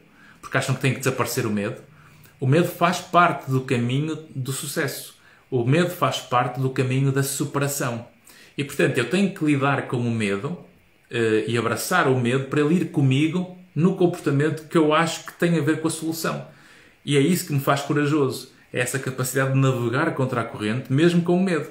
porque acham que tem que desaparecer o medo faz parte do caminho do sucesso. O medo faz parte do caminho da superação. E portanto, eu tenho que lidar com o medo e abraçar o medo para ele ir comigo no comportamento que eu acho que tem a ver com a solução. E é isso que me faz corajoso. É essa capacidade de navegar contra a corrente, mesmo com o medo.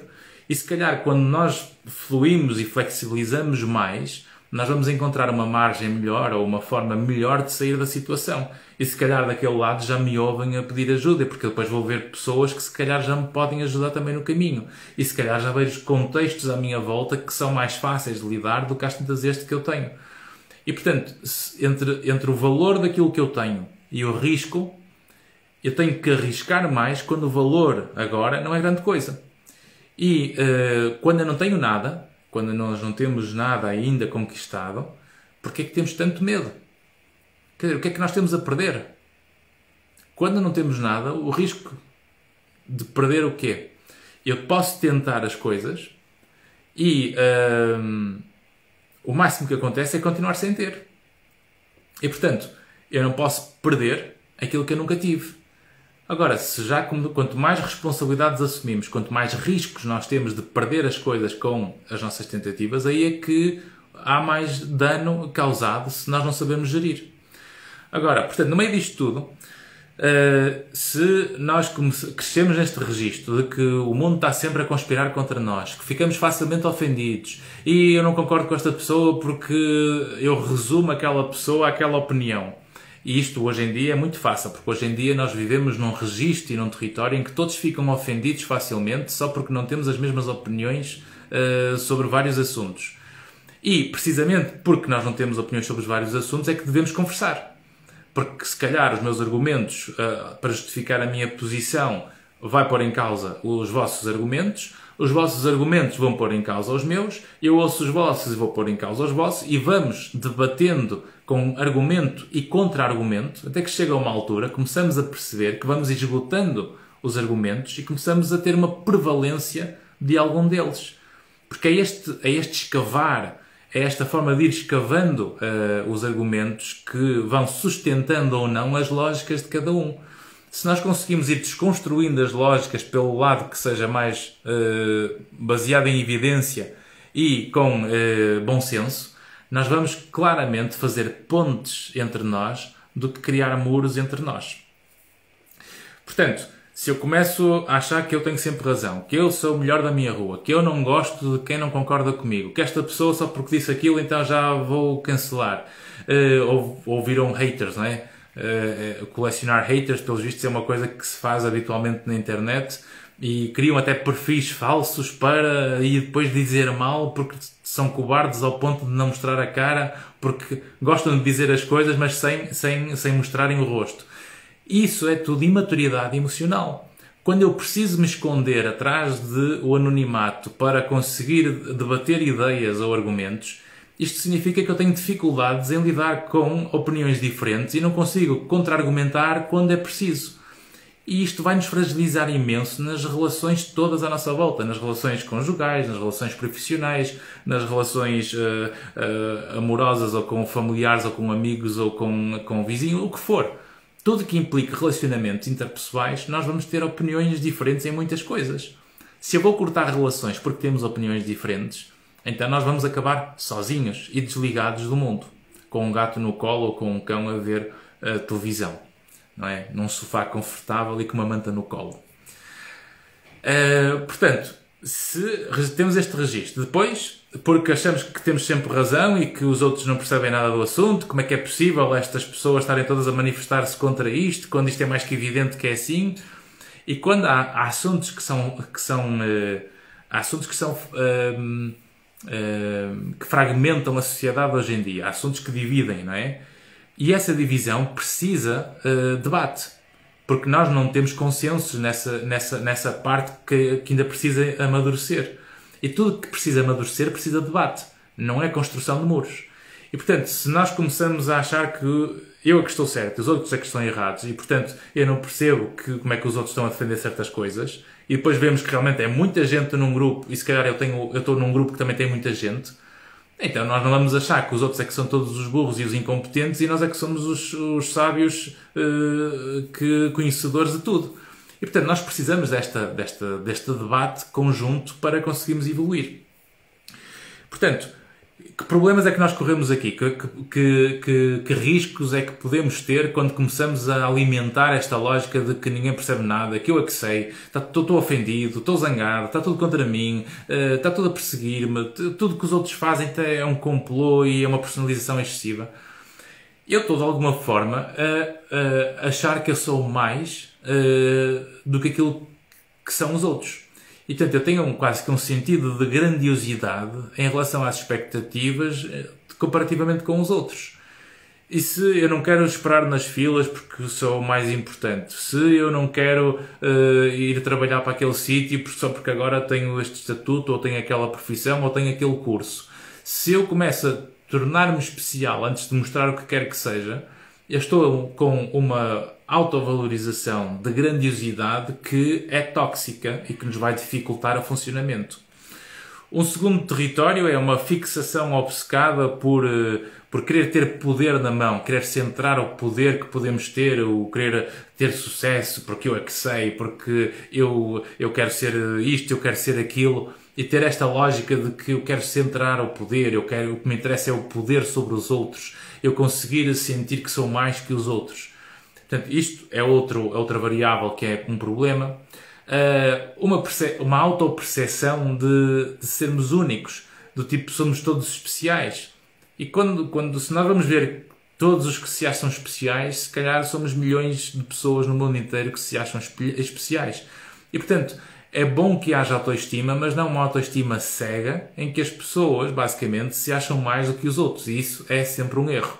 E se calhar, quando nós fluímos e flexibilizamos mais, nós vamos encontrar uma margem melhor ou uma forma melhor de sair da situação. E se calhar daquele lado já me ouvem a pedir ajuda, porque depois vou ver pessoas que se calhar já me podem ajudar também no caminho. E se calhar já vejo contextos à minha volta que são mais fáceis de lidar do que às tantas este que eu tenho. E portanto, entre o valor daquilo que eu tenho e o risco, eu tenho que arriscar mais quando o valor agora não é grande coisa. E quando eu não tenho nada, quando nós não temos nada ainda conquistado, porque é que temos tanto medo? Quer dizer, o que é que nós temos a perder? Quando não temos nada, o risco de perder o quê? Eu posso tentar as coisas e o máximo que acontece é continuar sem ter. E portanto, eu não posso perder aquilo que eu nunca tive. Agora, quanto mais responsabilidades assumimos, quanto mais riscos nós temos de perder as coisas com as nossas tentativas, aí é que há mais dano causado se nós não sabemos gerir. Agora, portanto, no meio disto tudo, se nós crescemos neste registro de que o mundo está sempre a conspirar contra nós, que ficamos facilmente ofendidos e eu não concordo com esta pessoa porque eu resumo aquela pessoa àquela opinião. E isto hoje em dia é muito fácil, porque hoje em dia nós vivemos num registro e num território em que todos ficam ofendidos facilmente só porque não temos as mesmas opiniões sobre vários assuntos. E, precisamente porque nós não temos opiniões sobre os vários assuntos, é que devemos conversar. Porque, se calhar, os meus argumentos para justificar a minha posição vai pôr em causa os vossos argumentos vão pôr em causa os meus, eu ouço os vossos e vou pôr em causa os vossos, e vamos debatendo com argumento e contra-argumento, até que chega a uma altura, começamos a perceber que vamos esgotando os argumentos e começamos a ter uma prevalência de algum deles. Porque é este escavar, é esta forma de ir escavando os argumentos que vão sustentando ou não as lógicas de cada um. Se nós conseguimos ir desconstruindo as lógicas pelo lado que seja mais baseado em evidência e com bom senso, nós vamos claramente fazer pontes entre nós do que criar muros entre nós. Portanto, se eu começo a achar que eu tenho sempre razão, que eu sou o melhor da minha rua, que eu não gosto de quem não concorda comigo, que esta pessoa só porque disse aquilo então já vou cancelar, ou viram haters, não é? Colecionar haters, pelos vistos, é uma coisa que se faz habitualmente na internet e criam até perfis falsos para e depois dizer mal porque são cobardes ao ponto de não mostrar a cara, porque gostam de dizer as coisas mas sem mostrarem o rosto. Isso é tudo imaturidade emocional. Quando eu preciso me esconder atrás do anonimato para conseguir debater ideias ou argumentos, isto significa que eu tenho dificuldades em lidar com opiniões diferentes e não consigo contra-argumentar quando é preciso. E isto vai nos fragilizar imenso nas relações todas à nossa volta, nas relações conjugais, nas relações profissionais, nas relações amorosas ou com familiares ou com amigos ou com vizinhos, o que for. Tudo que implique relacionamentos interpessoais, nós vamos ter opiniões diferentes em muitas coisas. Se eu vou cortar relações porque temos opiniões diferentes, então nós vamos acabar sozinhos e desligados do mundo, com um gato no colo ou com um cão a ver televisão, não é? Num sofá confortável e com uma manta no colo. Portanto, se temos este registro, depois, porque achamos que temos sempre razão e que os outros não percebem nada do assunto, como é que é possível estas pessoas estarem todas a manifestar-se contra isto, quando isto é mais que evidente que é assim, e quando há assuntos que fragmentam a sociedade hoje em dia, há assuntos que dividem, não é? E essa divisão precisa debate. Porque nós não temos consensos nessa parte que ainda precisa amadurecer. E tudo que precisa amadurecer precisa de debate. Não é construção de muros. E, portanto, se nós começamos a achar que eu é que estou certo, os outros é que estão errados, e, portanto, eu não percebo como é que os outros estão a defender certas coisas, e depois vemos que realmente é muita gente num grupo, e se calhar eu estou num grupo que também tem muita gente, então nós não vamos achar que os outros é que são todos os burros e os incompetentes e nós é que somos os sábios conhecedores de tudo. E portanto nós precisamos deste debate conjunto para conseguirmos evoluir. Portanto, que problemas é que nós corremos aqui? Que riscos é que podemos ter quando começamos a alimentar esta lógica de que ninguém percebe nada, que eu é que sei, estou ofendido, estou zangado, está tudo contra mim, está tudo a perseguir-me, tudo que os outros fazem é um complô e é uma personalização excessiva. Eu estou de alguma forma a achar que eu sou mais do que aquilo que são os outros. E, portanto, eu tenho quase que um sentido de grandiosidade em relação às expectativas comparativamente com os outros. E se eu não quero esperar nas filas porque sou o mais importante, se eu não quero ir trabalhar para aquele sítio só porque agora tenho este estatuto, ou tenho aquela profissão, ou tenho aquele curso, se eu começo a tornar-me especial antes de mostrar o que quer que seja, eu estou com uma autovalorização de grandiosidade que é tóxica e que nos vai dificultar o funcionamento. Um segundo território é uma fixação obcecada por querer ter poder na mão, querer centrar o poder que podemos ter, o querer ter sucesso, porque eu é que sei, porque eu quero ser isto, eu quero ser aquilo, e ter esta lógica de que eu quero centrar o poder, o que me interessa é o poder sobre os outros, eu conseguir sentir que sou mais que os outros. Portanto, isto é outra variável que é um problema. Uma autoperceção de sermos únicos, do tipo somos todos especiais. E se nós vamos ver todos os que se acham especiais, se calhar somos milhões de pessoas no mundo inteiro que se acham especiais. E portanto, é bom que haja autoestima, mas não uma autoestima cega, em que as pessoas, basicamente, se acham mais do que os outros. E isso é sempre um erro.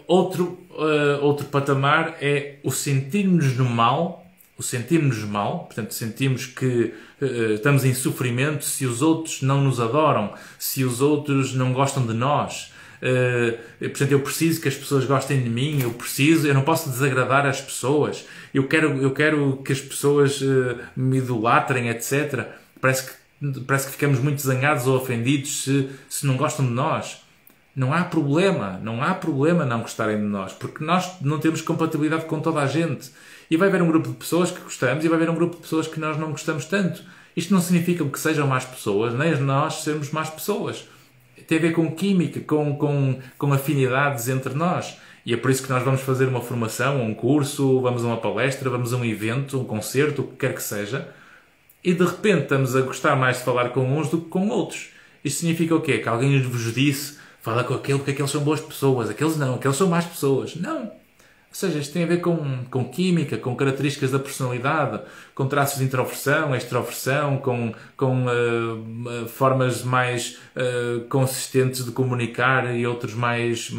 Outro patamar é o sentirmos mal, portanto, sentimos que estamos em sofrimento se os outros não nos adoram, se os outros não gostam de nós. Portanto, eu preciso que as pessoas gostem de mim, eu não posso desagradar as pessoas, eu quero que as pessoas me idolatrem, etc. Parece que ficamos muito zangados ou ofendidos se não gostam de nós. Não há problema não gostarem de nós, porque nós não temos compatibilidade com toda a gente. E vai haver um grupo de pessoas que gostamos e vai haver um grupo de pessoas que nós não gostamos tanto. Isto não significa que sejam más pessoas, nem nós sermos más pessoas. Tem a ver com química, com afinidades entre nós. E é por isso que nós vamos fazer uma formação, um curso, vamos a uma palestra, vamos a um evento, um concerto, o que quer que seja. E de repente estamos a gostar mais de falar com uns do que com outros. Isto significa o quê? Que alguém vos disse, fala com aquele porque aqueles são boas pessoas, aqueles não, aqueles são más pessoas. Não. Ou seja, isto tem a ver com química, com características da personalidade, com traços de introversão, extroversão, com formas mais consistentes de comunicar e outros mais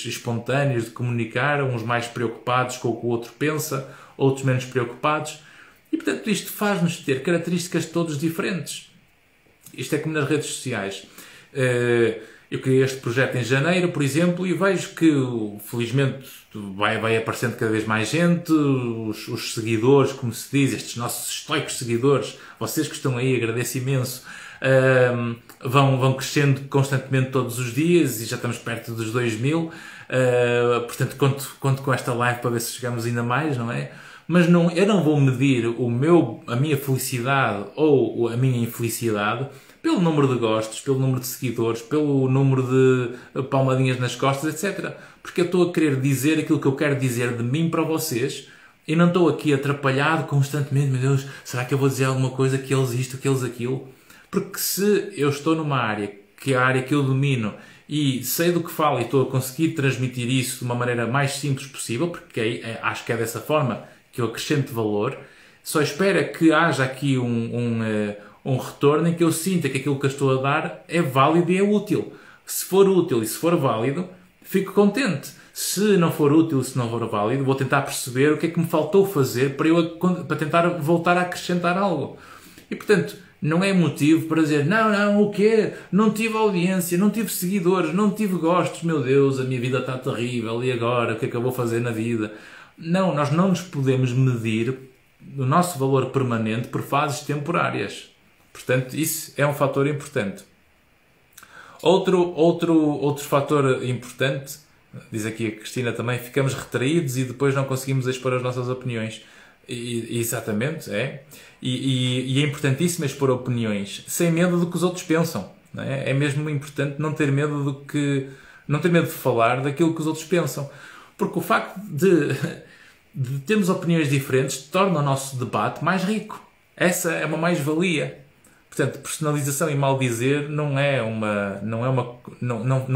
espontâneos de comunicar, uns mais preocupados com o que o outro pensa, outros menos preocupados. E, portanto, isto faz-nos ter características todos diferentes. Isto é como nas redes sociais. Eu criei este projeto em janeiro, por exemplo, e vejo que, felizmente, vai aparecendo cada vez mais gente, os seguidores, como se diz, estes nossos estoicos seguidores, vocês que estão aí, agradeço imenso, vão crescendo constantemente todos os dias e já estamos perto dos 2000, portanto, conto com esta live para ver se chegamos ainda mais, não é? Mas eu não vou medir a minha felicidade ou a minha infelicidade pelo número de gostos, pelo número de seguidores, pelo número de palmadinhas nas costas, etc. Porque eu estou a querer dizer aquilo que eu quero dizer de mim para vocês E não estou aqui atrapalhado constantemente, meu Deus, será que eu vou dizer alguma coisa que eles isto, que eles aquilo? Porque se eu estou numa área, que é a área que eu domino, e sei do que falo e estou a conseguir transmitir isso de uma maneira mais simples possível, porque acho que é dessa forma que eu acrescento valor, só espera que haja aqui um retorno em que eu sinta que aquilo que eu estou a dar é válido e é útil. Se for útil e se for válido, fico contente. Se não for útil e se não for válido, vou tentar perceber o que é que me faltou fazer para tentar voltar a acrescentar algo. E, portanto, não é motivo para dizer não, o quê? Não tive audiência, não tive seguidores, não tive gostos, meu Deus, a minha vida está terrível, e agora? O que é que eu vou fazer na vida? Não, nós não nos podemos medir o nosso valor permanente por fases temporárias. Portanto, isso é um fator importante. Outro fator importante, diz aqui a Cristina também, ficamos retraídos e depois não conseguimos expor as nossas opiniões. Exatamente, é. E é importantíssimo expor opiniões sem medo do que os outros pensam. Não é? É mesmo importante não ter medo de falar daquilo que os outros pensam. Porque o facto de termos opiniões diferentes torna o nosso debate mais rico. Essa é uma mais-valia. Portanto, personalização e maldizer não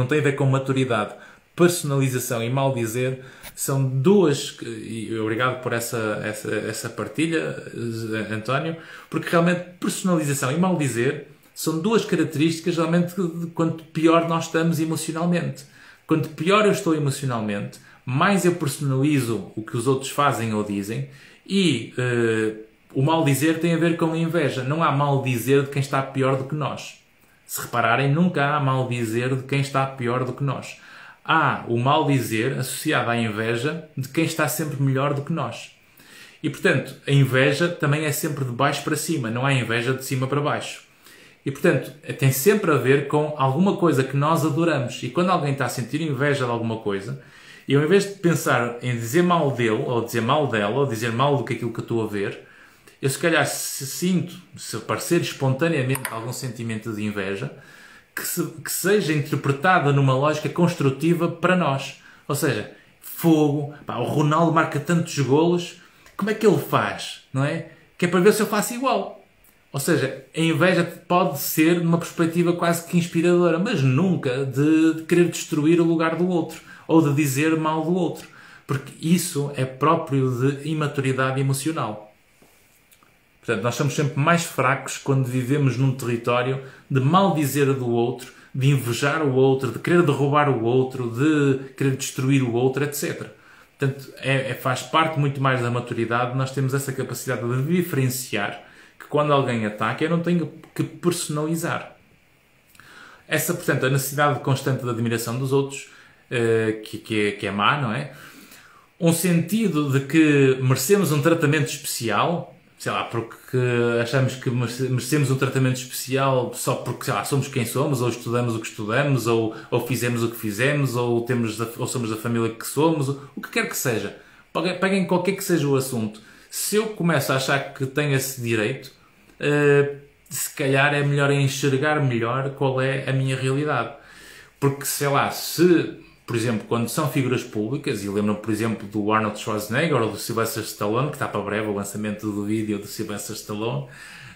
tem a ver com maturidade. Personalização e maldizer são duas, e obrigado por essa partilha, António, porque realmente personalização e maldizer são duas características realmente de quanto pior nós estamos emocionalmente. Quanto pior eu estou emocionalmente, mais eu personalizo o que os outros fazem ou dizem, e o maldizer tem a ver com a inveja. Não há maldizer de quem está pior do que nós. Se repararem, nunca há maldizer de quem está pior do que nós. Há o maldizer associado à inveja de quem está sempre melhor do que nós. E, portanto, a inveja também é sempre de baixo para cima, não há inveja de cima para baixo. E, portanto, tem sempre a ver com alguma coisa que nós adoramos. E quando alguém está a sentir inveja de alguma coisa, e ao invés de pensar em dizer mal dele, ou dizer mal dela, ou dizer mal do que aquilo que eu estou a ver, eu se calhar se aparecer espontaneamente algum sentimento de inveja, que seja interpretada numa lógica construtiva para nós. Ou seja, fogo, o Ronaldo marca tantos golos, como é que ele faz? Não é? Que é para ver se eu faço igual. Ou seja, a inveja pode ser numa perspectiva quase que inspiradora, mas nunca de querer destruir o lugar do outro, ou de dizer mal do outro. Porque isso é próprio de imaturidade emocional. Portanto, nós somos sempre mais fracos quando vivemos num território de maldizer do outro, de invejar o outro, de querer derrubar o outro, de querer destruir o outro, etc. Portanto, faz parte muito mais da maturidade. Nós temos essa capacidade de diferenciar que quando alguém ataca, eu não tenho que personalizar. Portanto, a necessidade constante de admiração dos outros, que é má, não é? Um sentido de que merecemos um tratamento especial, sei lá, porque achamos que merecemos um tratamento especial só porque, sei lá, somos quem somos, ou estudamos o que estudamos, ou fizemos o que fizemos, ou somos da família que somos, o que quer que seja. Peguem qualquer que seja o assunto. Se eu começo a achar que tenho esse direito, se calhar é melhor enxergar melhor qual é a minha realidade. Porque, sei lá, por exemplo, quando são figuras públicas, e lembro-me, por exemplo, do Arnold Schwarzenegger ou do Sylvester Stallone, que está para breve o lançamento do vídeo do Sylvester Stallone,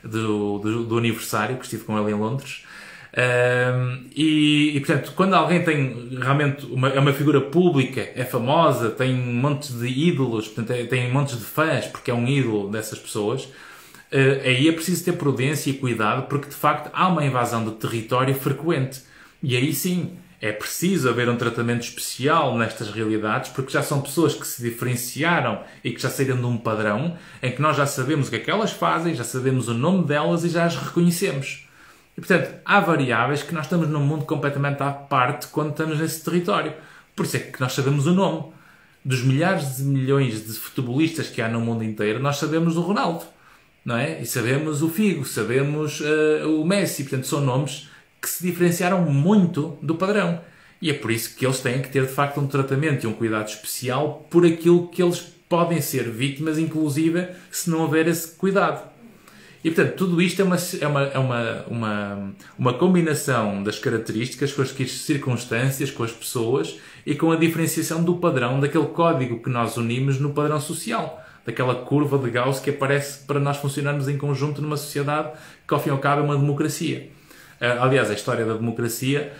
do aniversário, que estive com ele em Londres. Portanto, quando alguém tem realmente é uma figura pública, é famosa, tem um monte de ídolos, portanto, tem montes de fãs, porque é um ídolo dessas pessoas, aí é preciso ter prudência e cuidado, porque de facto há uma invasão de território frequente. E aí sim, é preciso haver um tratamento especial nestas realidades, porque já são pessoas que se diferenciaram e que já saíram de um padrão em que nós já sabemos o que é que elas fazem, já sabemos o nome delas e já as reconhecemos. E, portanto, há variáveis que nós estamos num mundo completamente à parte quando estamos nesse território. Por isso é que nós sabemos o nome. Dos milhares de milhões de futebolistas que há no mundo inteiro, nós sabemos o Ronaldo, não é? E sabemos o Figo, sabemos o Messi. Portanto, são nomes que se diferenciaram muito do padrão. E é por isso que eles têm que ter, de facto, um tratamento e um cuidado especial por aquilo que eles podem ser vítimas, inclusive, se não houver esse cuidado. E, portanto, tudo isto é uma combinação das características com as circunstâncias, com as pessoas e com a diferenciação do padrão, daquele código que nós unimos no padrão social. daquela curva de Gauss que aparece para nós funcionarmos em conjunto numa sociedade que, ao fim e ao cabo, é uma democracia. Aliás, a história da democracia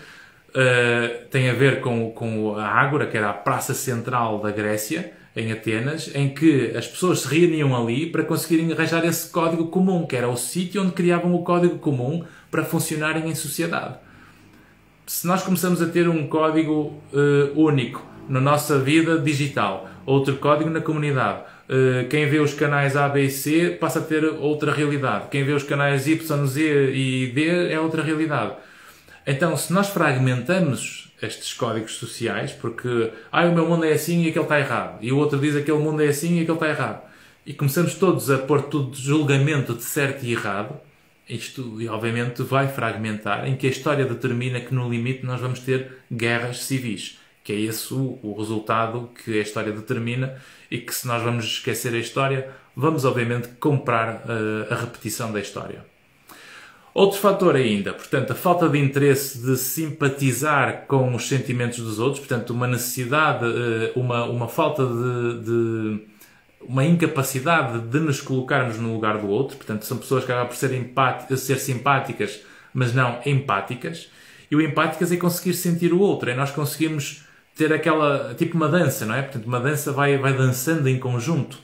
tem a ver com a Ágora, que era a praça central da Grécia, em Atenas, em que as pessoas se reuniam ali para conseguirem arranjar esse código comum, que era o sítio onde criavam o código comum para funcionarem em sociedade. Se nós começamos a ter um código único na nossa vida digital, outro código na comunidade, quem vê os canais A, B e C passa a ter outra realidade, quem vê os canais Y, Z e D é outra realidade. Então, se nós fragmentamos estes códigos sociais, porque o meu mundo é assim e aquele está errado, e o outro diz que aquele mundo é assim e aquele está errado, e começamos todos a pôr tudo de julgamento de certo e errado, isto obviamente vai fragmentar, em que a história determina que no limite nós vamos ter guerras civis, que é esse o resultado que a história determina, e que se nós vamos esquecer a história, vamos obviamente comprar a repetição da história. Outro fator ainda, portanto, a falta de interesse de simpatizar com os sentimentos dos outros, portanto, uma necessidade, uma falta uma incapacidade de nos colocarmos no lugar do outro, portanto, são pessoas que acabam por ser simpáticas, mas não empáticas, e o empáticas é conseguir sentir o outro, é nós conseguirmos ter aquela, tipo uma dança, não é? Portanto, uma dança vai dançando em conjunto.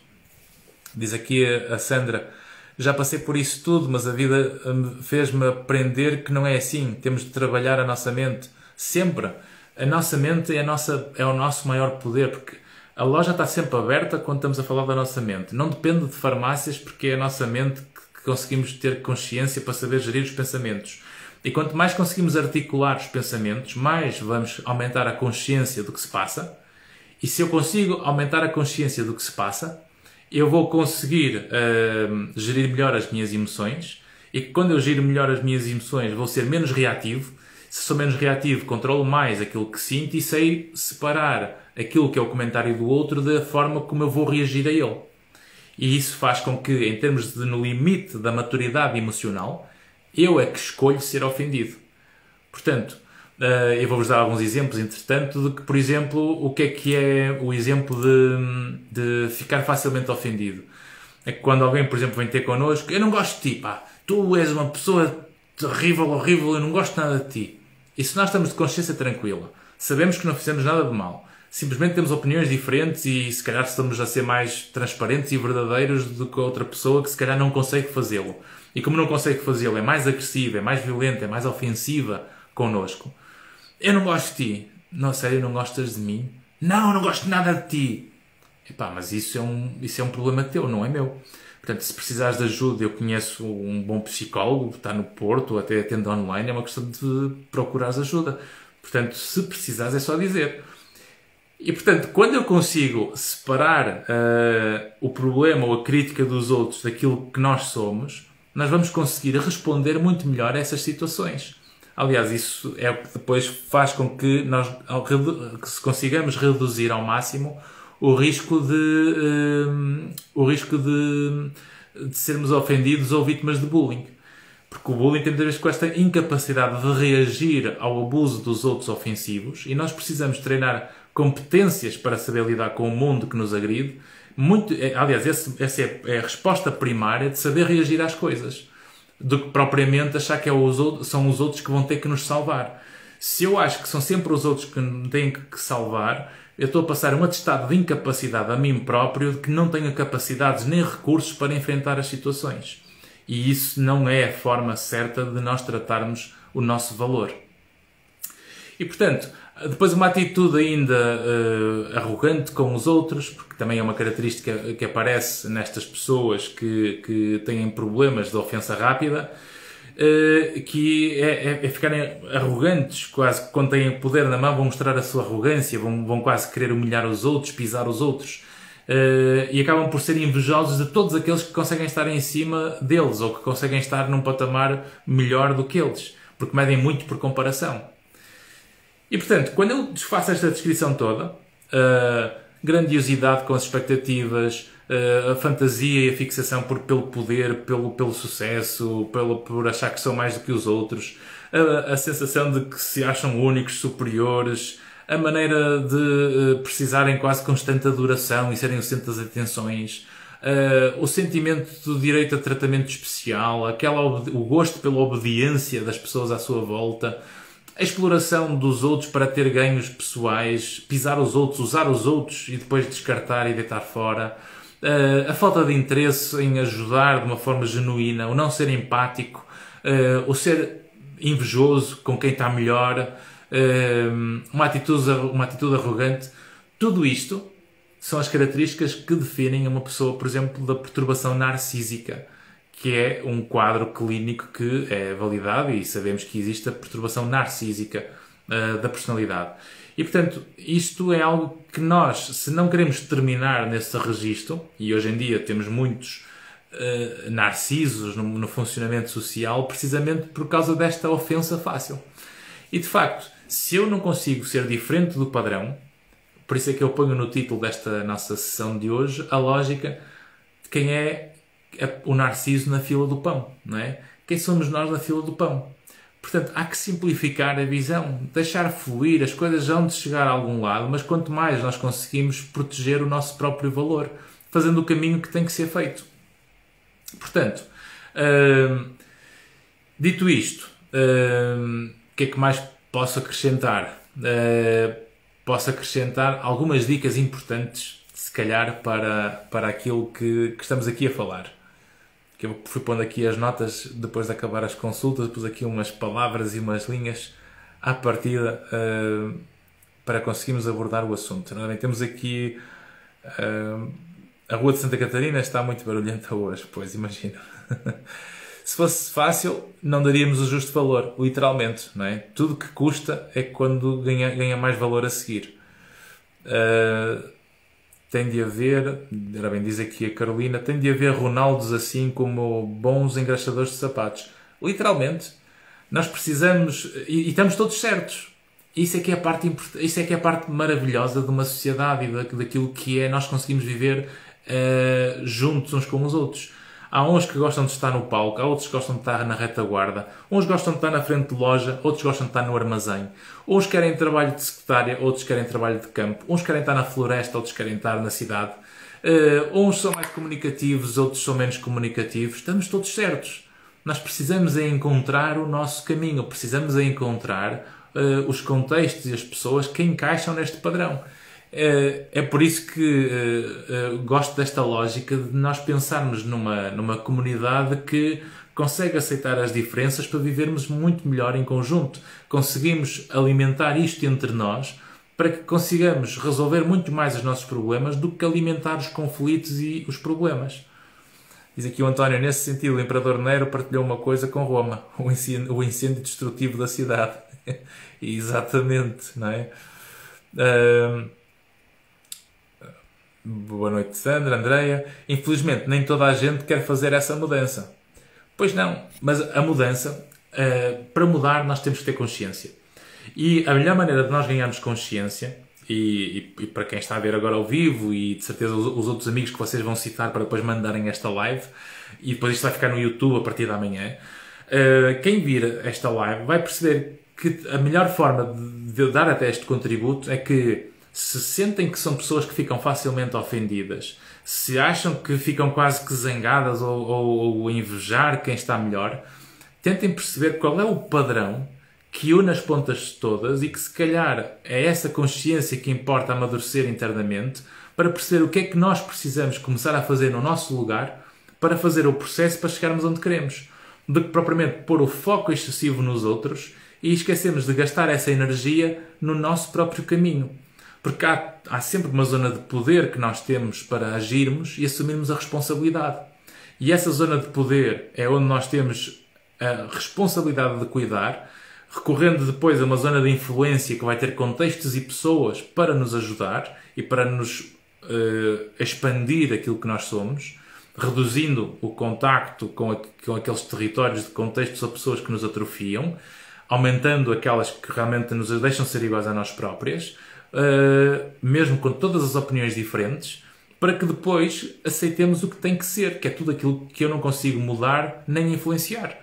Diz aqui a Sandra: já passei por isso tudo, mas a vida fez-me aprender que não é assim. Temos de trabalhar a nossa mente. Sempre. A nossa mente é o nosso maior poder, porque a loja está sempre aberta quando estamos a falar da nossa mente. Não depende de farmácias, porque é a nossa mente que conseguimos ter consciência para saber gerir os pensamentos. E quanto mais conseguimos articular os pensamentos, mais vamos aumentar a consciência do que se passa. E se eu consigo aumentar a consciência do que se passa, eu vou conseguir gerir melhor as minhas emoções, e quando eu giro melhor as minhas emoções vou ser menos reativo. Se sou menos reativo, controlo mais aquilo que sinto e sei separar aquilo que é o comentário do outro da forma como eu vou reagir a ele. E isso faz com que, em termos de no limite da maturidade emocional, eu é que escolho ser ofendido. Portanto, eu vou-vos dar alguns exemplos, entretanto, de que, por exemplo, o que é o exemplo de ficar facilmente ofendido. É que quando alguém, por exemplo, vem ter connosco: eu não gosto de ti, pá, tu és uma pessoa terrível, horrível, eu não gosto nada de ti. E se nós estamos de consciência tranquila, sabemos que não fizemos nada de mal, simplesmente temos opiniões diferentes e se calhar estamos a ser mais transparentes e verdadeiros do que a outra pessoa que se calhar não consegue fazê-lo. E como não consegue fazê-lo, é mais agressiva, é mais violenta, é mais ofensiva connosco. Eu não gosto de ti. Não, sério, não gostas de mim? Não, eu não gosto nada de ti. Epá, mas isso é um problema teu, não é meu. Portanto, se precisares de ajuda, eu conheço um bom psicólogo, está no Porto, até atende online, é uma questão de procurares ajuda. Portanto, se precisares, é só dizer. E, portanto, quando eu consigo separar o problema ou a crítica dos outros daquilo que nós somos, nós vamos conseguir responder muito melhor a essas situações. Aliás, isso é o que depois faz com que nós consigamos reduzir ao máximo o risco de sermos ofendidos ou vítimas de bullying. Porque o bullying tem muitas vezes com esta incapacidade de reagir ao abuso dos outros ofensivos, e nós precisamos treinar competências para saber lidar com o mundo que nos agride. Aliás, essa é a resposta primária de saber reagir às coisas, do que propriamente achar que são os outros que vão ter que nos salvar. Se eu acho que são sempre os outros que me têm que salvar, eu estou a passar um atestado de incapacidade a mim próprio, de que não tenho capacidades nem recursos para enfrentar as situações. E isso não é a forma certa de nós tratarmos o nosso valor. E, portanto, depois uma atitude ainda arrogante com os outros, porque também é uma característica que aparece nestas pessoas que têm problemas de ofensa rápida, que é ficarem arrogantes, quase quando têm poder na mão vão mostrar a sua arrogância, vão quase querer humilhar os outros, pisar os outros, e acabam por ser invejosos de todos aqueles que conseguem estar em cima deles ou que conseguem estar num patamar melhor do que eles, porque medem muito por comparação. E, portanto, quando eu faço esta descrição toda, grandiosidade com as expectativas, a fantasia e a fixação pelo poder, pelo sucesso, por achar que são mais do que os outros, a sensação de que se acham únicos, superiores, a maneira de precisarem quase constante adoração e serem o centro das atenções, o sentimento do direito a tratamento especial, o gosto pela obediência das pessoas à sua volta, a exploração dos outros para ter ganhos pessoais, pisar os outros, usar os outros e depois descartar e deitar fora, a falta de interesse em ajudar de uma forma genuína, o não ser empático, o ser invejoso com quem está melhor, uma atitude arrogante. Tudo isto são as características que definem uma pessoa, por exemplo, da perturbação narcísica, que é um quadro clínico que é validado e sabemos que existe a perturbação narcísica da personalidade. E, portanto, isto é algo que nós, se não queremos terminar nesse registro, e hoje em dia temos muitos narcisos no funcionamento social, precisamente por causa desta ofensa fácil. E, de facto, se eu não consigo ser diferente do padrão, por isso é que eu ponho no título desta nossa sessão de hoje a lógica de quem é o narciso na fila do pão, não é? Quem somos nós na fila do pão? Portanto, há que simplificar a visão, deixar fluir, as coisas vão de chegar a algum lado, mas quanto mais nós conseguimos proteger o nosso próprio valor, fazendo o caminho que tem que ser feito. Portanto, dito isto, o que é que mais posso acrescentar? Posso acrescentar algumas dicas importantes, se calhar, para aquilo que estamos aqui a falar. Que eu fui pondo aqui as notas depois de acabar as consultas, pus aqui umas palavras e umas linhas à partida para conseguirmos abordar o assunto. Nós temos aqui a Rua de Santa Catarina está muito barulhenta hoje, pois imagino. Se fosse fácil, não daríamos o justo valor, literalmente, não é? Tudo que custa é quando ganha mais valor a seguir. Tem de haver, era bem diz aqui a Carolina, tem de haver Ronaldos assim como bons engraxadores de sapatos. Literalmente, nós precisamos, e estamos todos certos. Isso é que é a parte isso é que é a parte maravilhosa de uma sociedade e daquilo que é nós conseguimos viver juntos uns com os outros. Há uns que gostam de estar no palco, há outros que gostam de estar na retaguarda, uns gostam de estar na frente de loja, outros gostam de estar no armazém. Uns querem trabalho de secretária, outros querem trabalho de campo. Uns querem estar na floresta, outros querem estar na cidade. Uns são mais comunicativos, outros são menos comunicativos. Estamos todos certos. Nós precisamos é encontrar o nosso caminho, precisamos é encontrar os contextos e as pessoas que encaixam neste padrão. É por isso que gosto desta lógica de nós pensarmos numa comunidade que consegue aceitar as diferenças para vivermos muito melhor em conjunto. Conseguimos alimentar isto entre nós para que consigamos resolver muito mais os nossos problemas do que alimentar os conflitos e os problemas. Diz aqui o António, nesse sentido, o Imperador Nero partilhou uma coisa com Roma, o incêndio destrutivo da cidade. Exatamente, não é? Boa noite, Sandra, Andreia. Infelizmente, nem toda a gente quer fazer essa mudança. Pois não, mas a mudança, para mudar, nós temos que ter consciência. E a melhor maneira de nós ganharmos consciência, e para quem está a ver agora ao vivo, e de certeza os outros amigos que vocês vão citar para depois mandarem esta live, e depois isto vai ficar no YouTube a partir da manhã, quem vir esta live vai perceber que a melhor forma de dar até este contributo é que se sentem que são pessoas que ficam facilmente ofendidas, se acham que ficam quase que zangadas ou invejar quem está melhor, tentem perceber qual é o padrão que une as pontas todas e que se calhar é essa consciência que importa amadurecer internamente para perceber o que é que nós precisamos começar a fazer no nosso lugar para fazer o processo para chegarmos onde queremos, do que propriamente pôr o foco excessivo nos outros e esquecemos de gastar essa energia no nosso próprio caminho. Porque há sempre uma zona de poder que nós temos para agirmos e assumirmos a responsabilidade. E essa zona de poder é onde nós temos a responsabilidade de cuidar, recorrendo depois a uma zona de influência que vai ter contextos e pessoas para nos ajudar e para nos expandir aquilo que nós somos, reduzindo o contacto com aqueles territórios de contextos ou pessoas que nos atrofiam, aumentando aquelas que realmente nos deixam ser iguais a nós próprias, mesmo com todas as opiniões diferentes, para que depois aceitemos o que tem que ser, que é tudo aquilo que eu não consigo mudar nem influenciar.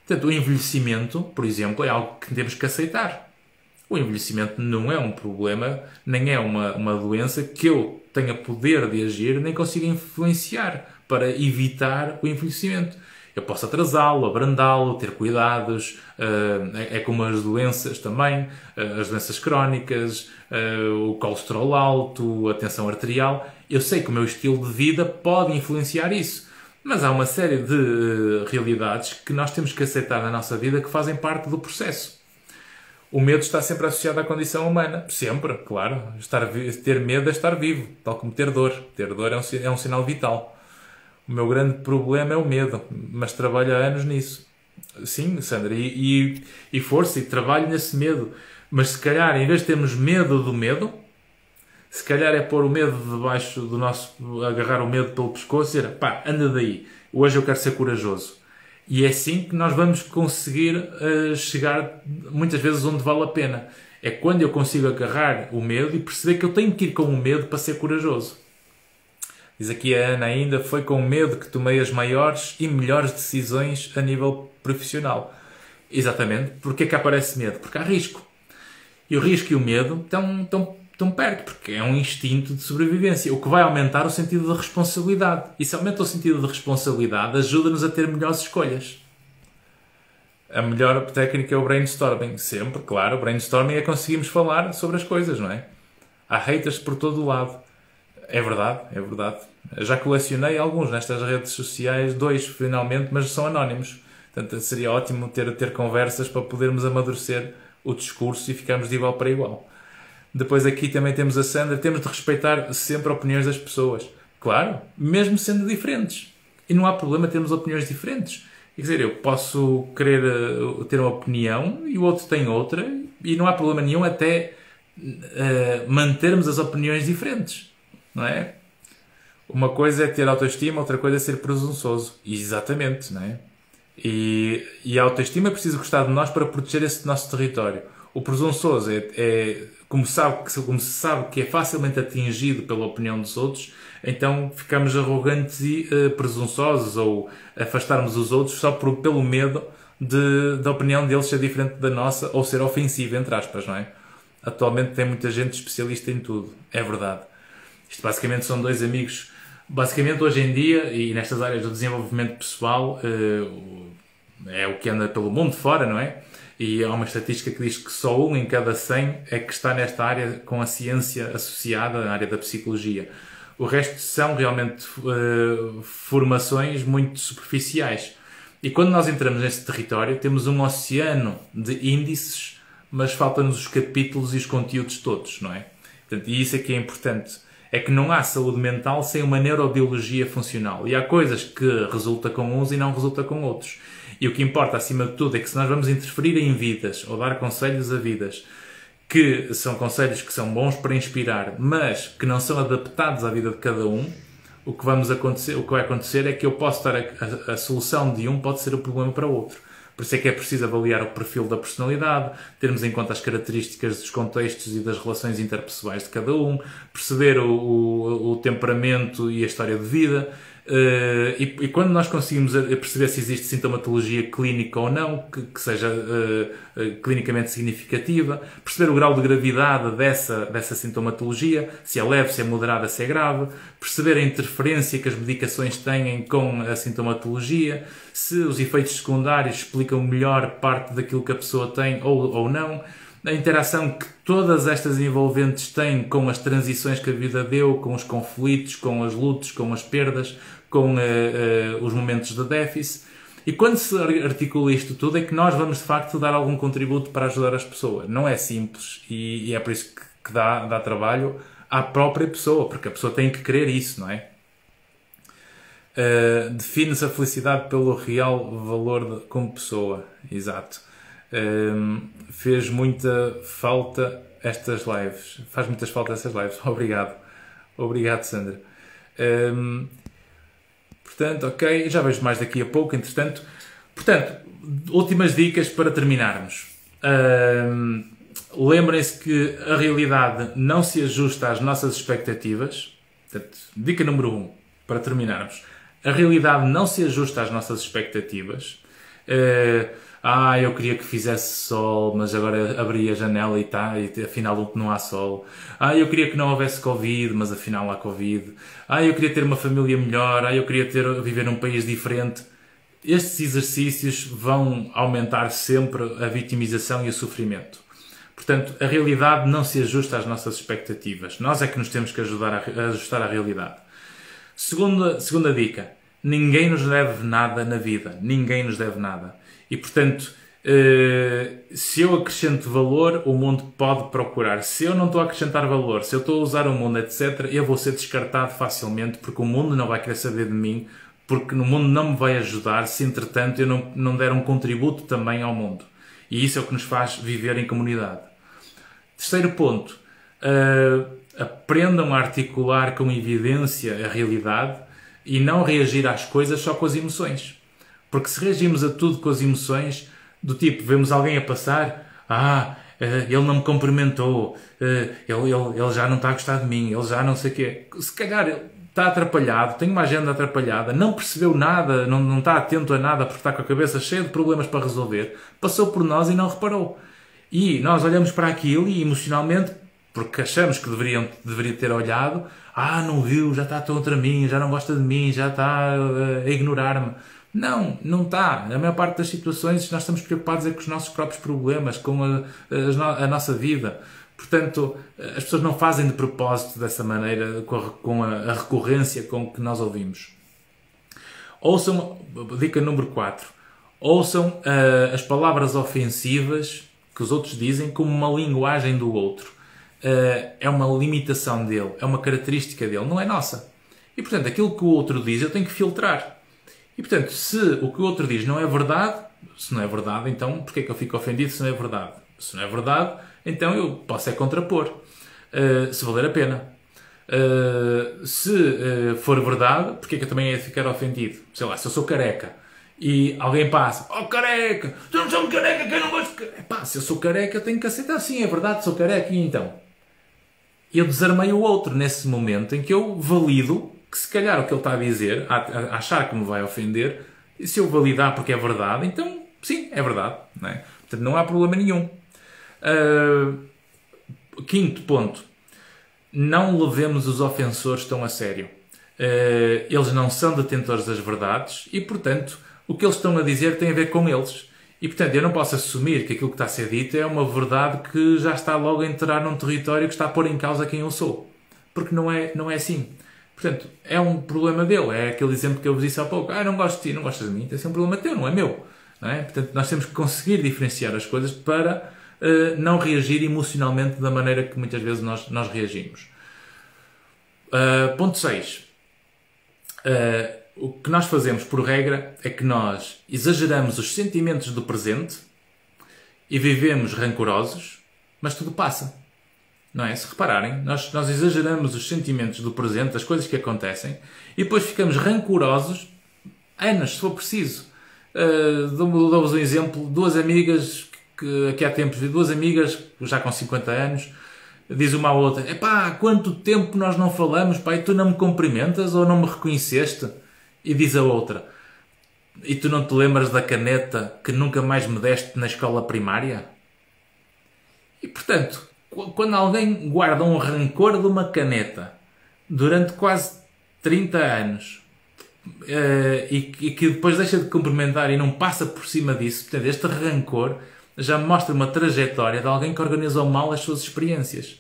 Portanto, o envelhecimento, por exemplo, é algo que temos que aceitar. O envelhecimento não é um problema, nem é uma doença que eu tenha poder de agir, nem consiga influenciar para evitar o envelhecimento. Eu posso atrasá-lo, abrandá-lo, ter cuidados, é como as doenças também, as doenças crónicas, o colesterol alto, a tensão arterial. Eu sei que o meu estilo de vida pode influenciar isso, mas há uma série de realidades que nós temos que aceitar na nossa vida que fazem parte do processo. O medo está sempre associado à condição humana. Sempre, claro. Ter medo é estar vivo, tal como ter dor. Ter dor é um sinal vital. O meu grande problema é o medo, mas trabalho há anos nisso. Sim, Sandra, e força, e trabalho nesse medo. Mas se calhar, em vez de termos medo do medo, se calhar é pôr o medo debaixo do nosso... agarrar o medo pelo pescoço e dizer, pá, anda daí, hoje eu quero ser corajoso. E é assim que nós vamos conseguir chegar, muitas vezes, onde vale a pena. É quando eu consigo agarrar o medo e perceber que eu tenho que ir com o medo para ser corajoso. Diz aqui a Ana ainda, foi com medo que tomei as maiores e melhores decisões a nível profissional. Exatamente. Porquê é que aparece medo? Porque há risco. E o risco e o medo estão perto, porque é um instinto de sobrevivência, o que vai aumentar o sentido de responsabilidade. E se aumenta o sentido de responsabilidade, ajuda-nos a ter melhores escolhas. A melhor técnica é o brainstorming. Sempre, claro, o brainstorming é conseguirmos falar sobre as coisas, não é? Há haters por todo o lado. É verdade, é verdade. Já colecionei alguns nestas redes sociais, 2 finalmente, mas são anónimos. Portanto, seria ótimo ter conversas para podermos amadurecer o discurso e ficarmos de igual para igual. Depois aqui também temos a Sandra. Temos de respeitar sempre opiniões das pessoas. Claro, mesmo sendo diferentes. E não há problema termos opiniões diferentes. Quer dizer, eu posso querer ter uma opinião e o outro tem outra e não há problema nenhum até mantermos as opiniões diferentes. Não é? Uma coisa é ter autoestima, outra coisa é ser presunçoso. Exatamente, não é? E a autoestima é preciso gostar de nós para proteger esse nosso território. O presunçoso como se sabe que é facilmente atingido pela opinião dos outros, então ficamos arrogantes e presunçosos, ou afastarmos os outros só pelo medo da opinião deles ser diferente da nossa, ou ser ofensiva, entre aspas, não é? Atualmente tem muita gente especialista em tudo. É verdade. Isto basicamente são 2 amigos. Basicamente hoje em dia, e nestas áreas do desenvolvimento pessoal, é o que anda pelo mundo fora, não é? E há uma estatística que diz que só 1 em cada 100 é que está nesta área com a ciência associada, na área da psicologia. O resto são realmente formações muito superficiais. E quando nós entramos nesse território, temos um oceano de índices, mas faltam-nos os capítulos e os conteúdos todos, não é? Portanto, e isso é que é importante. É que não há saúde mental sem uma neurobiologia funcional. E há coisas que resultam com uns e não resultam com outros. E o que importa, acima de tudo, é que se nós vamos interferir em vidas ou dar conselhos a vidas que são conselhos que são bons para inspirar, mas que não são adaptados à vida de cada um, o que vai acontecer é que eu posso dar a solução de um pode ser o problema para o outro. Por isso é que é preciso avaliar o perfil da personalidade, termos em conta as características dos contextos e das relações interpessoais de cada um, perceber o temperamento e a história de vida. E quando nós conseguimos perceber se existe sintomatologia clínica ou não, que seja clinicamente significativa, perceber o grau de gravidade dessa sintomatologia, se é leve, se é moderada, se é grave, perceber a interferência que as medicações têm com a sintomatologia, se os efeitos secundários explicam melhor parte daquilo que a pessoa tem ou não, a interação que todas estas envolventes têm com as transições que a vida deu, com os conflitos, com as lutas, com as perdas, com os momentos de déficit. E quando se articula isto tudo é que nós vamos de facto dar algum contributo para ajudar as pessoas. Não é simples e é por isso que dá trabalho à própria pessoa, porque a pessoa tem que querer isso, não é? Define-se a felicidade pelo real valor como pessoa. Exato. Fez muita falta estas lives. Faz muitas falta estas lives. Obrigado. Obrigado, Sandra. Portanto, ok. Já vejo mais daqui a pouco, entretanto. Portanto, últimas dicas para terminarmos. Lembrem-se que a realidade não se ajusta às nossas expectativas. Portanto, dica número 1, para terminarmos. A realidade não se ajusta às nossas expectativas. Eu queria que fizesse sol, mas agora abri a janela e afinal não há sol. Eu queria que não houvesse Covid, mas afinal há Covid. Eu queria ter uma família melhor. Eu queria viver num país diferente. Estes exercícios vão aumentar sempre a vitimização e o sofrimento. Portanto, a realidade não se ajusta às nossas expectativas. Nós é que nos temos que ajudar a ajustar à realidade. Segunda dica. Ninguém nos deve nada na vida. Ninguém nos deve nada. E, portanto, se eu acrescento valor, o mundo pode procurar. Se eu não estou a acrescentar valor, se eu estou a usar o mundo, etc., eu vou ser descartado facilmente, porque o mundo não vai querer saber de mim, porque no mundo não me vai ajudar se, entretanto, eu não der um contributo também ao mundo. E isso é o que nos faz viver em comunidade. Terceiro ponto. Aprendam a articular com evidência a realidade e não reagir às coisas só com as emoções. Porque se reagimos a tudo com as emoções, do tipo, vemos alguém a passar, ele não me cumprimentou, ele já não está a gostar de mim, ele já não sei o quê. Se calhar ele está atrapalhado, tem uma agenda atrapalhada, não percebeu nada, não está atento a nada porque está com a cabeça cheia de problemas para resolver, passou por nós e não reparou. E nós olhamos para aquilo e emocionalmente, porque achamos que deveria ter olhado, não viu, já está contra mim, já não gosta de mim, já está a ignorar-me. Não está. Na maior parte das situações nós estamos preocupados com os nossos próprios problemas, com a nossa vida. Portanto, as pessoas não fazem de propósito dessa maneira, com a recorrência com que nós ouvimos. Ouçam, dica número 4, ouçam as palavras ofensivas que os outros dizem como uma linguagem do outro. É uma limitação dele, é uma característica dele, não é nossa. E, portanto, aquilo que o outro diz eu tenho que filtrar. E, portanto, se o que o outro diz não é verdade, se não é verdade, então porquê é que eu fico ofendido se não é verdade? Se não é verdade, então eu posso contrapor, se valer a pena. Se for verdade, porquê é que eu também ia ficar ofendido? Sei lá, se eu sou careca e alguém passa, careca, tu não sou careca, que eu não gosto de careca. Se eu sou careca, eu tenho que aceitar, sim, é verdade, sou careca, e então? Eu desarmei o outro nesse momento em que eu valido que se calhar o que ele está a dizer, a achar que me vai ofender, e se eu validar porque é verdade, então sim, é verdade. Não é? Portanto, não há problema nenhum. Quinto ponto. Não levemos os ofensores tão a sério. Eles não são detentores das verdades e, portanto, o que eles estão a dizer tem a ver com eles. E, portanto, eu não posso assumir que aquilo que está a ser dito é uma verdade que já está logo a entrar num território que está a pôr em causa quem eu sou. Porque não é assim. Portanto, é um problema dele. É aquele exemplo que eu vos disse há pouco. Não gosto de ti, não gostas de mim. Esse é um problema teu, não é meu. Não é? Portanto, nós temos que conseguir diferenciar as coisas para não reagir emocionalmente da maneira que muitas vezes nós reagimos. Ponto 6. O que nós fazemos, por regra, é que nós exageramos os sentimentos do presente e vivemos rancorosos, mas tudo passa. Não é? Se repararem, nós exageramos os sentimentos do presente, as coisas que acontecem, e depois ficamos rancorosos anos, se for preciso. Dou-vos um exemplo. Duas amigas, que há tempos vi, duas amigas, já com 50 anos, diz uma à outra, há quanto tempo nós não falamos, e tu não me cumprimentas ou não me reconheceste? E diz a outra, e tu não te lembras da caneta que nunca mais me deste na escola primária? E, portanto, quando alguém guarda um rancor de uma caneta durante quase 30 anos e que depois deixa de cumprimentar e não passa por cima disso, portanto, este rancor já mostra uma trajetória de alguém que organizou mal as suas experiências.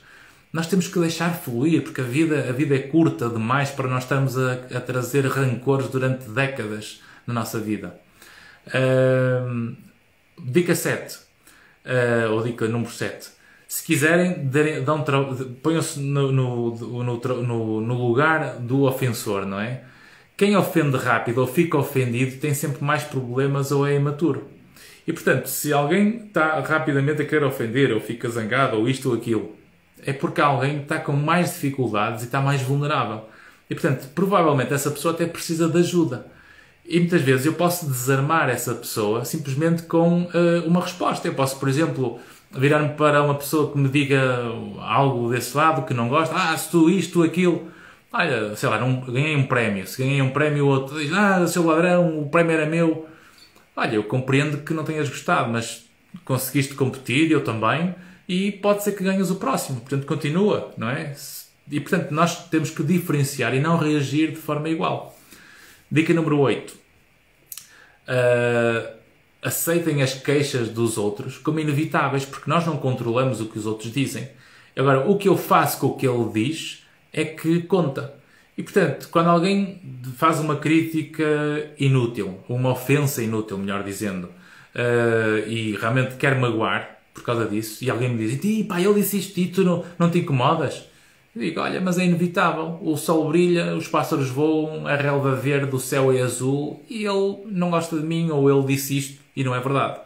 Nós temos que deixar fluir, porque a vida é curta demais para nós estarmos a trazer rancores durante décadas na nossa vida. Dica 7, ou dica número 7. Se quiserem, ponham-se no lugar do ofensor, não é? Quem ofende rápido ou fica ofendido tem sempre mais problemas ou é imaturo. E, portanto, se alguém está rapidamente a querer ofender, ou fica zangado, ou isto ou aquilo, é porque alguém está com mais dificuldades e está mais vulnerável. E, portanto, provavelmente essa pessoa até precisa de ajuda. E muitas vezes eu posso desarmar essa pessoa simplesmente com uma resposta. Eu posso, por exemplo, virar-me para uma pessoa que me diga algo desse lado que não gosta. Se tu isto, aquilo... sei lá, ganhei um prémio. Se ganhei um prémio, o outro diz, seu ladrão, o prémio era meu. olha, eu compreendo que não tenhas gostado, mas conseguiste competir, eu também, e pode ser que ganhes o próximo. Portanto, continua, não é? E, portanto, nós temos que diferenciar e não reagir de forma igual. Dica número 8. Aceitem as queixas dos outros como inevitáveis, porque nós não controlamos o que os outros dizem. Agora, o que eu faço com o que ele diz é que conta. E, portanto, quando alguém faz uma crítica inútil, uma ofensa inútil, melhor dizendo, e realmente quer magoar por causa disso, e alguém me diz, pá, ele disse isto e tu não te incomodas? Eu digo, olha, mas é inevitável. O sol brilha, os pássaros voam, a relva verde, o céu é azul, e ele não gosta de mim, ou ele disse isto, e não é verdade.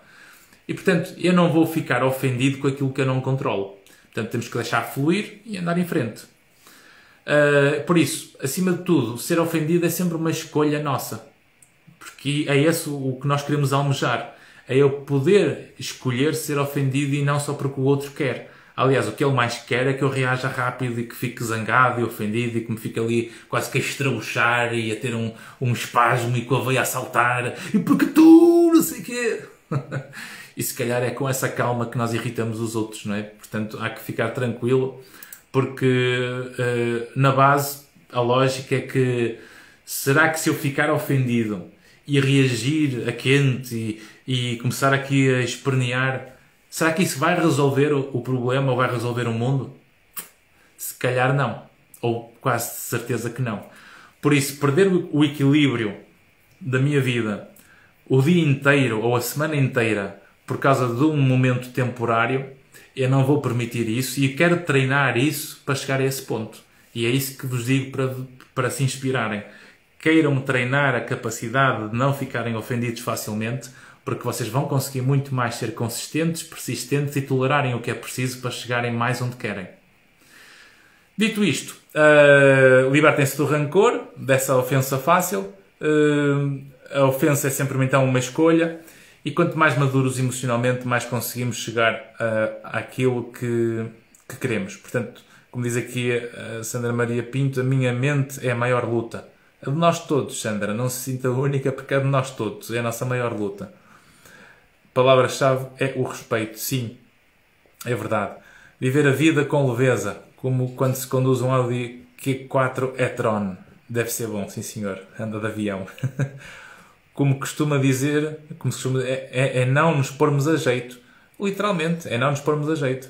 E, portanto, eu não vou ficar ofendido com aquilo que eu não controlo. Portanto, temos que deixar fluir e andar em frente. Por isso, acima de tudo, ser ofendido é sempre uma escolha nossa. Porque é esse o que nós queremos almejar. É eu poder escolher ser ofendido e não só porque o outro quer. Aliás, o que ele mais quer é que eu reaja rápido e que fique zangado e ofendido e que me fique ali quase que a estrabuchar e a ter um espasmo e com a veia a saltar. E porque tu, não sei o quê. E se calhar é com essa calma que nós irritamos os outros, não é? Portanto, há que ficar tranquilo, porque na base a lógica é que será que se eu ficar ofendido e reagir a quente e começar aqui a espernear, será que isso vai resolver o problema ou vai resolver o mundo? Se calhar não. Ou quase de certeza que não. Por isso, perder o equilíbrio da minha vida o dia inteiro ou a semana inteira por causa de um momento temporário, eu não vou permitir isso e quero treinar isso para chegar a esse ponto. E é isso que vos digo para se inspirarem. Queiram treinar a capacidade de não ficarem ofendidos facilmente, porque vocês vão conseguir muito mais ser consistentes, persistentes e tolerarem o que é preciso para chegarem mais onde querem. Dito isto, libertem-se do rancor, dessa ofensa fácil. A ofensa é sempre então uma escolha e quanto mais maduros emocionalmente, mais conseguimos chegar àquilo que queremos. Portanto, como diz aqui a Sandra Maria Pinto, a minha mente é a maior luta. A de nós todos, Sandra. Não se sinta única porque é de nós todos. É a nossa maior luta. A palavra-chave é o respeito. Sim, é verdade. Viver a vida com leveza, como quando se conduz um Audi Q4 e-tron. Deve ser bom, sim senhor. Anda de avião. Como costuma dizer, é não nos pormos a jeito. Literalmente, é não nos pormos a jeito.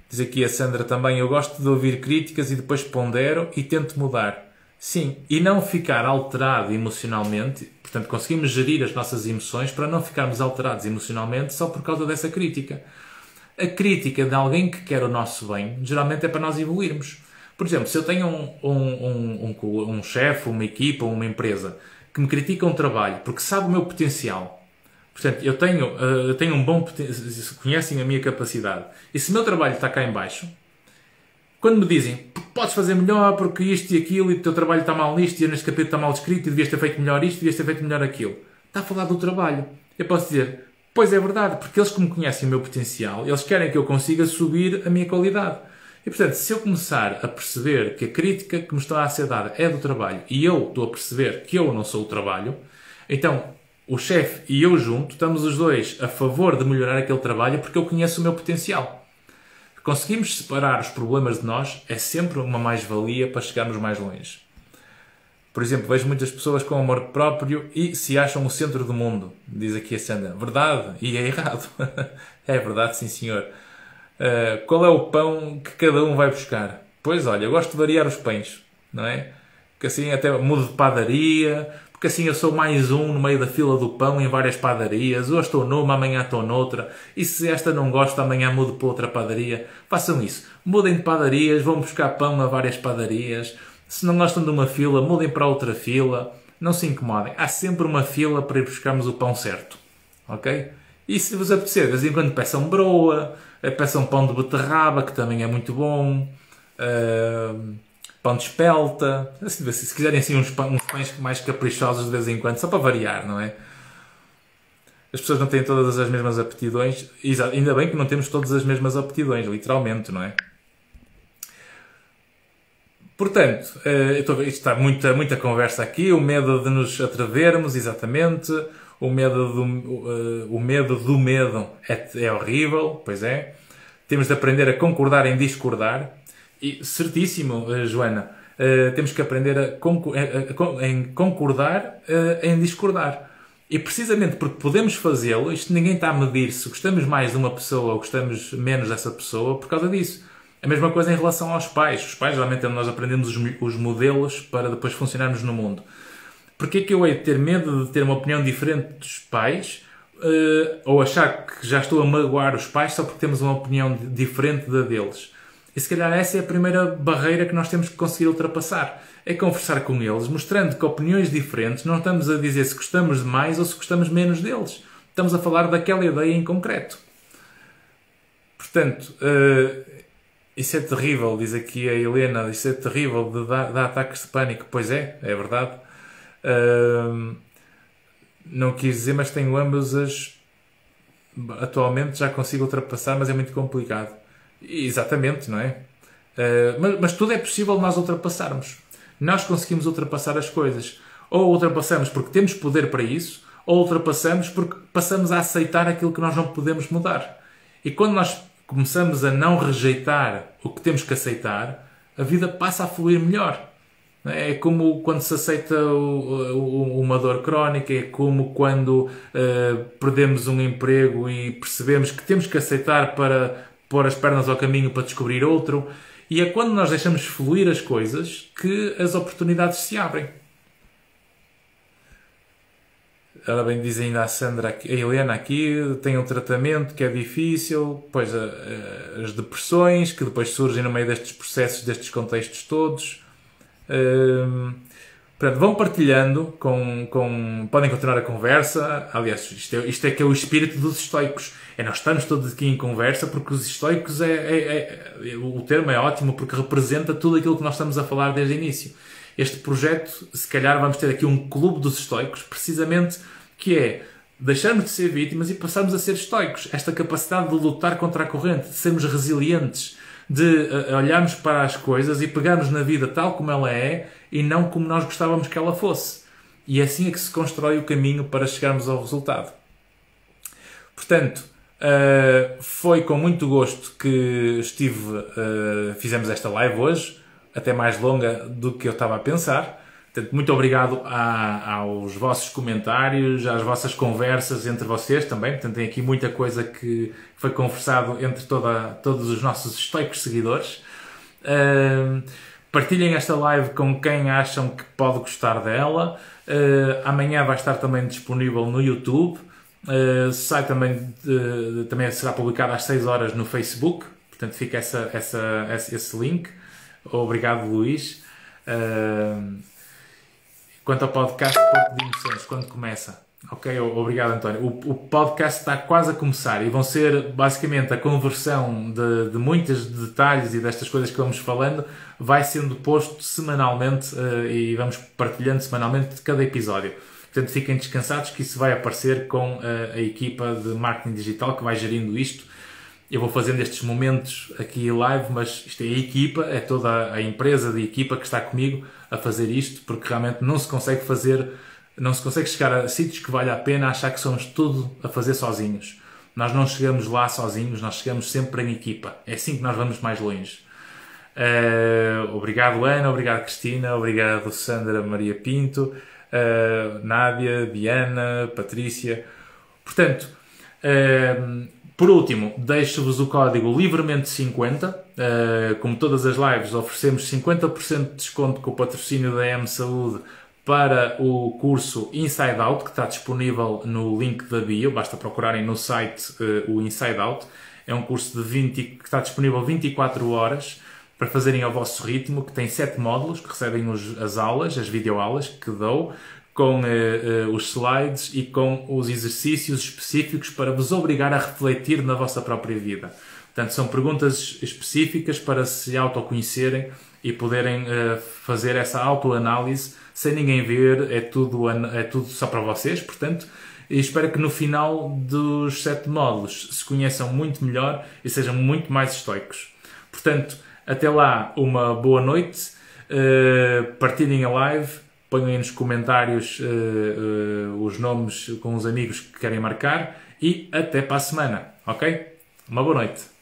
Diz aqui a Sandra também, eu gosto de ouvir críticas e depois pondero e tento mudar. Sim, e não ficar alterado emocionalmente. Portanto, conseguimos gerir as nossas emoções para não ficarmos alterados emocionalmente só por causa dessa crítica. A crítica de alguém que quer o nosso bem, geralmente é para nós evoluirmos. Por exemplo, se eu tenho um chefe, uma equipa, uma empresa que me critica um trabalho porque sabe o meu potencial, portanto, eu tenho um bom potencial, conhecem a minha capacidade, e se o meu trabalho está cá em baixo, quando me dizem, podes fazer melhor porque isto e aquilo, e o teu trabalho está mal nisto, e neste capítulo está mal descrito, e devias ter feito melhor isto, devias ter feito melhor aquilo. Está a falar do trabalho. Eu posso dizer, pois é verdade, porque eles como conhecem o meu potencial, eles querem que eu consiga subir a minha qualidade. E portanto, se eu começar a perceber que a crítica que me está a ser dada é do trabalho, e eu estou a perceber que eu não sou o trabalho, então o chefe e eu junto estamos os dois a favor de melhorar aquele trabalho porque eu conheço o meu potencial. Conseguimos separar os problemas de nós é sempre uma mais-valia para chegarmos mais longe. Por exemplo, vejo muitas pessoas com amor próprio e se acham o centro do mundo. Diz aqui a Sandra. Verdade. E é errado. É verdade, sim senhor. Qual é o pão que cada um vai buscar? Pois olha, eu gosto de variar os pães. Não é? Porque assim até mudo de padaria. Porque assim eu sou mais um no meio da fila do pão em várias padarias. Hoje estou numa, amanhã estou noutra. E se esta não gosta, amanhã mudo para outra padaria. Façam isso. Mudem de padarias, vão buscar pão a várias padarias. Se não gostam de uma fila, mudem para outra fila. Não se incomodem. Há sempre uma fila para ir buscarmos o pão certo. Ok? E se vos apetecer, de vez em quando peçam broa, peçam pão de beterraba, que também é muito bom. Pão de espelta. Se quiserem assim uns pães mais caprichosos de vez em quando, só para variar, não é? As pessoas não têm todas as mesmas aptidões. Exato. Ainda bem que não temos todas as mesmas aptidões, literalmente, não é? Portanto, isto está muita conversa aqui, o medo de nos atrevermos, exatamente, o medo do medo é horrível, pois é. Temos de aprender a concordar em discordar. E, certíssimo, Joana, temos que aprender em concordar em discordar. E precisamente porque podemos fazê-lo, isto ninguém está a medir se gostamos mais de uma pessoa ou gostamos menos dessa pessoa por causa disso. A mesma coisa em relação aos pais. Os pais, geralmente, nós aprendemos os modelos para depois funcionarmos no mundo. Porquê é que eu hei de ter medo de ter uma opinião diferente dos pais ou achar que já estou a magoar os pais só porque temos uma opinião diferente da deles? E se calhar essa é a primeira barreira que nós temos que conseguir ultrapassar. É conversar com eles, mostrando que opiniões diferentes não estamos a dizer se gostamos de mais ou se gostamos menos deles. Estamos a falar daquela ideia em concreto. Portanto, isso é terrível, diz aqui a Helena, isso é terrível de dar ataques de pânico. Pois é verdade. Não quis dizer, mas tenho ambas atualmente já consigo ultrapassar, mas é muito complicado. Exatamente, não é? Mas tudo é possível nós ultrapassarmos. Nós conseguimos ultrapassar as coisas. Ou ultrapassamos porque temos poder para isso, ou ultrapassamos porque passamos a aceitar aquilo que nós não podemos mudar. E quando nós começamos a não rejeitar o que temos que aceitar, a vida passa a fluir melhor. É como quando se aceita uma dor crónica, é como quando perdemos um emprego e percebemos que temos que aceitar para pôr as pernas ao caminho para descobrir outro. E é quando nós deixamos fluir as coisas que as oportunidades se abrem. Ora bem, diz ainda a Sandra, a Helena aqui, tem um tratamento que é difícil, pois as depressões que depois surgem no meio destes processos, destes contextos todos. Portanto, vão partilhando, podem continuar a conversa. Aliás, isto é que é o espírito dos estoicos. Nós estamos todos aqui em conversa porque os estoicos o termo é ótimo porque representa tudo aquilo que nós estamos a falar desde o início. Este projeto, se calhar vamos ter aqui um clube dos estoicos, precisamente, que é deixarmos de ser vítimas e passarmos a ser estoicos. Esta capacidade de lutar contra a corrente, de sermos resilientes, de olharmos para as coisas e pegarmos na vida tal como ela é e não como nós gostávamos que ela fosse. E é assim é que se constrói o caminho para chegarmos ao resultado. Portanto, foi com muito gosto que fizemos esta live hoje, até mais longa do que eu estava a pensar. Portanto, muito obrigado aos vossos comentários, às vossas conversas entre vocês também. Portanto, tem aqui muita coisa que foi conversado entre todos os nossos estoicos seguidores. Partilhem esta live com quem acham que pode gostar dela. Amanhã vai estar também disponível no YouTube. Sai também será publicado às 6 horas no Facebook. Portanto, fica esse link. Obrigado, Luís. Quanto ao podcast, Porto de Emoções, quando começa? Ok, obrigado, António. O podcast está quase a começar e vão ser basicamente a conversão de muitos detalhes e destas coisas que vamos falando vai sendo posto semanalmente e vamos partilhando semanalmente de cada episódio. Portanto, fiquem descansados que isso vai aparecer com a equipa de marketing digital que vai gerindo isto. Eu vou fazendo estes momentos aqui live, mas isto é a equipa, é toda a empresa de equipa que está comigo a fazer isto, porque realmente não se consegue chegar a sítios que vale a pena achar que somos tudo a fazer sozinhos. Nós não chegamos lá sozinhos, nós chegamos sempre em equipa. É assim que nós vamos mais longe. Obrigado, Ana, obrigado, Cristina, obrigado, Sandra Maria Pinto, Nádia, Diana, Patrícia. Portanto, por último, deixo-vos o código livremente 50. Como todas as lives, oferecemos 50% de desconto com o patrocínio da M Saúde para o curso Inside Out, que está disponível no link da bio. Basta procurarem no site o Inside Out. É um curso que está disponível 24 horas para fazerem ao vosso ritmo, que tem 7 módulos, que recebem as aulas, as videoaulas que dou, com os slides e com os exercícios específicos para vos obrigar a refletir na vossa própria vida. Portanto, são perguntas específicas para se autoconhecerem e poderem fazer essa autoanálise sem ninguém ver, é tudo só para vocês, portanto, e espero que no final dos 7 módulos se conheçam muito melhor e sejam muito mais estoicos. Portanto, até lá, uma boa noite, partilhem a live, ponham aí nos comentários os nomes com os amigos que querem marcar e até para a semana, ok? Uma boa noite.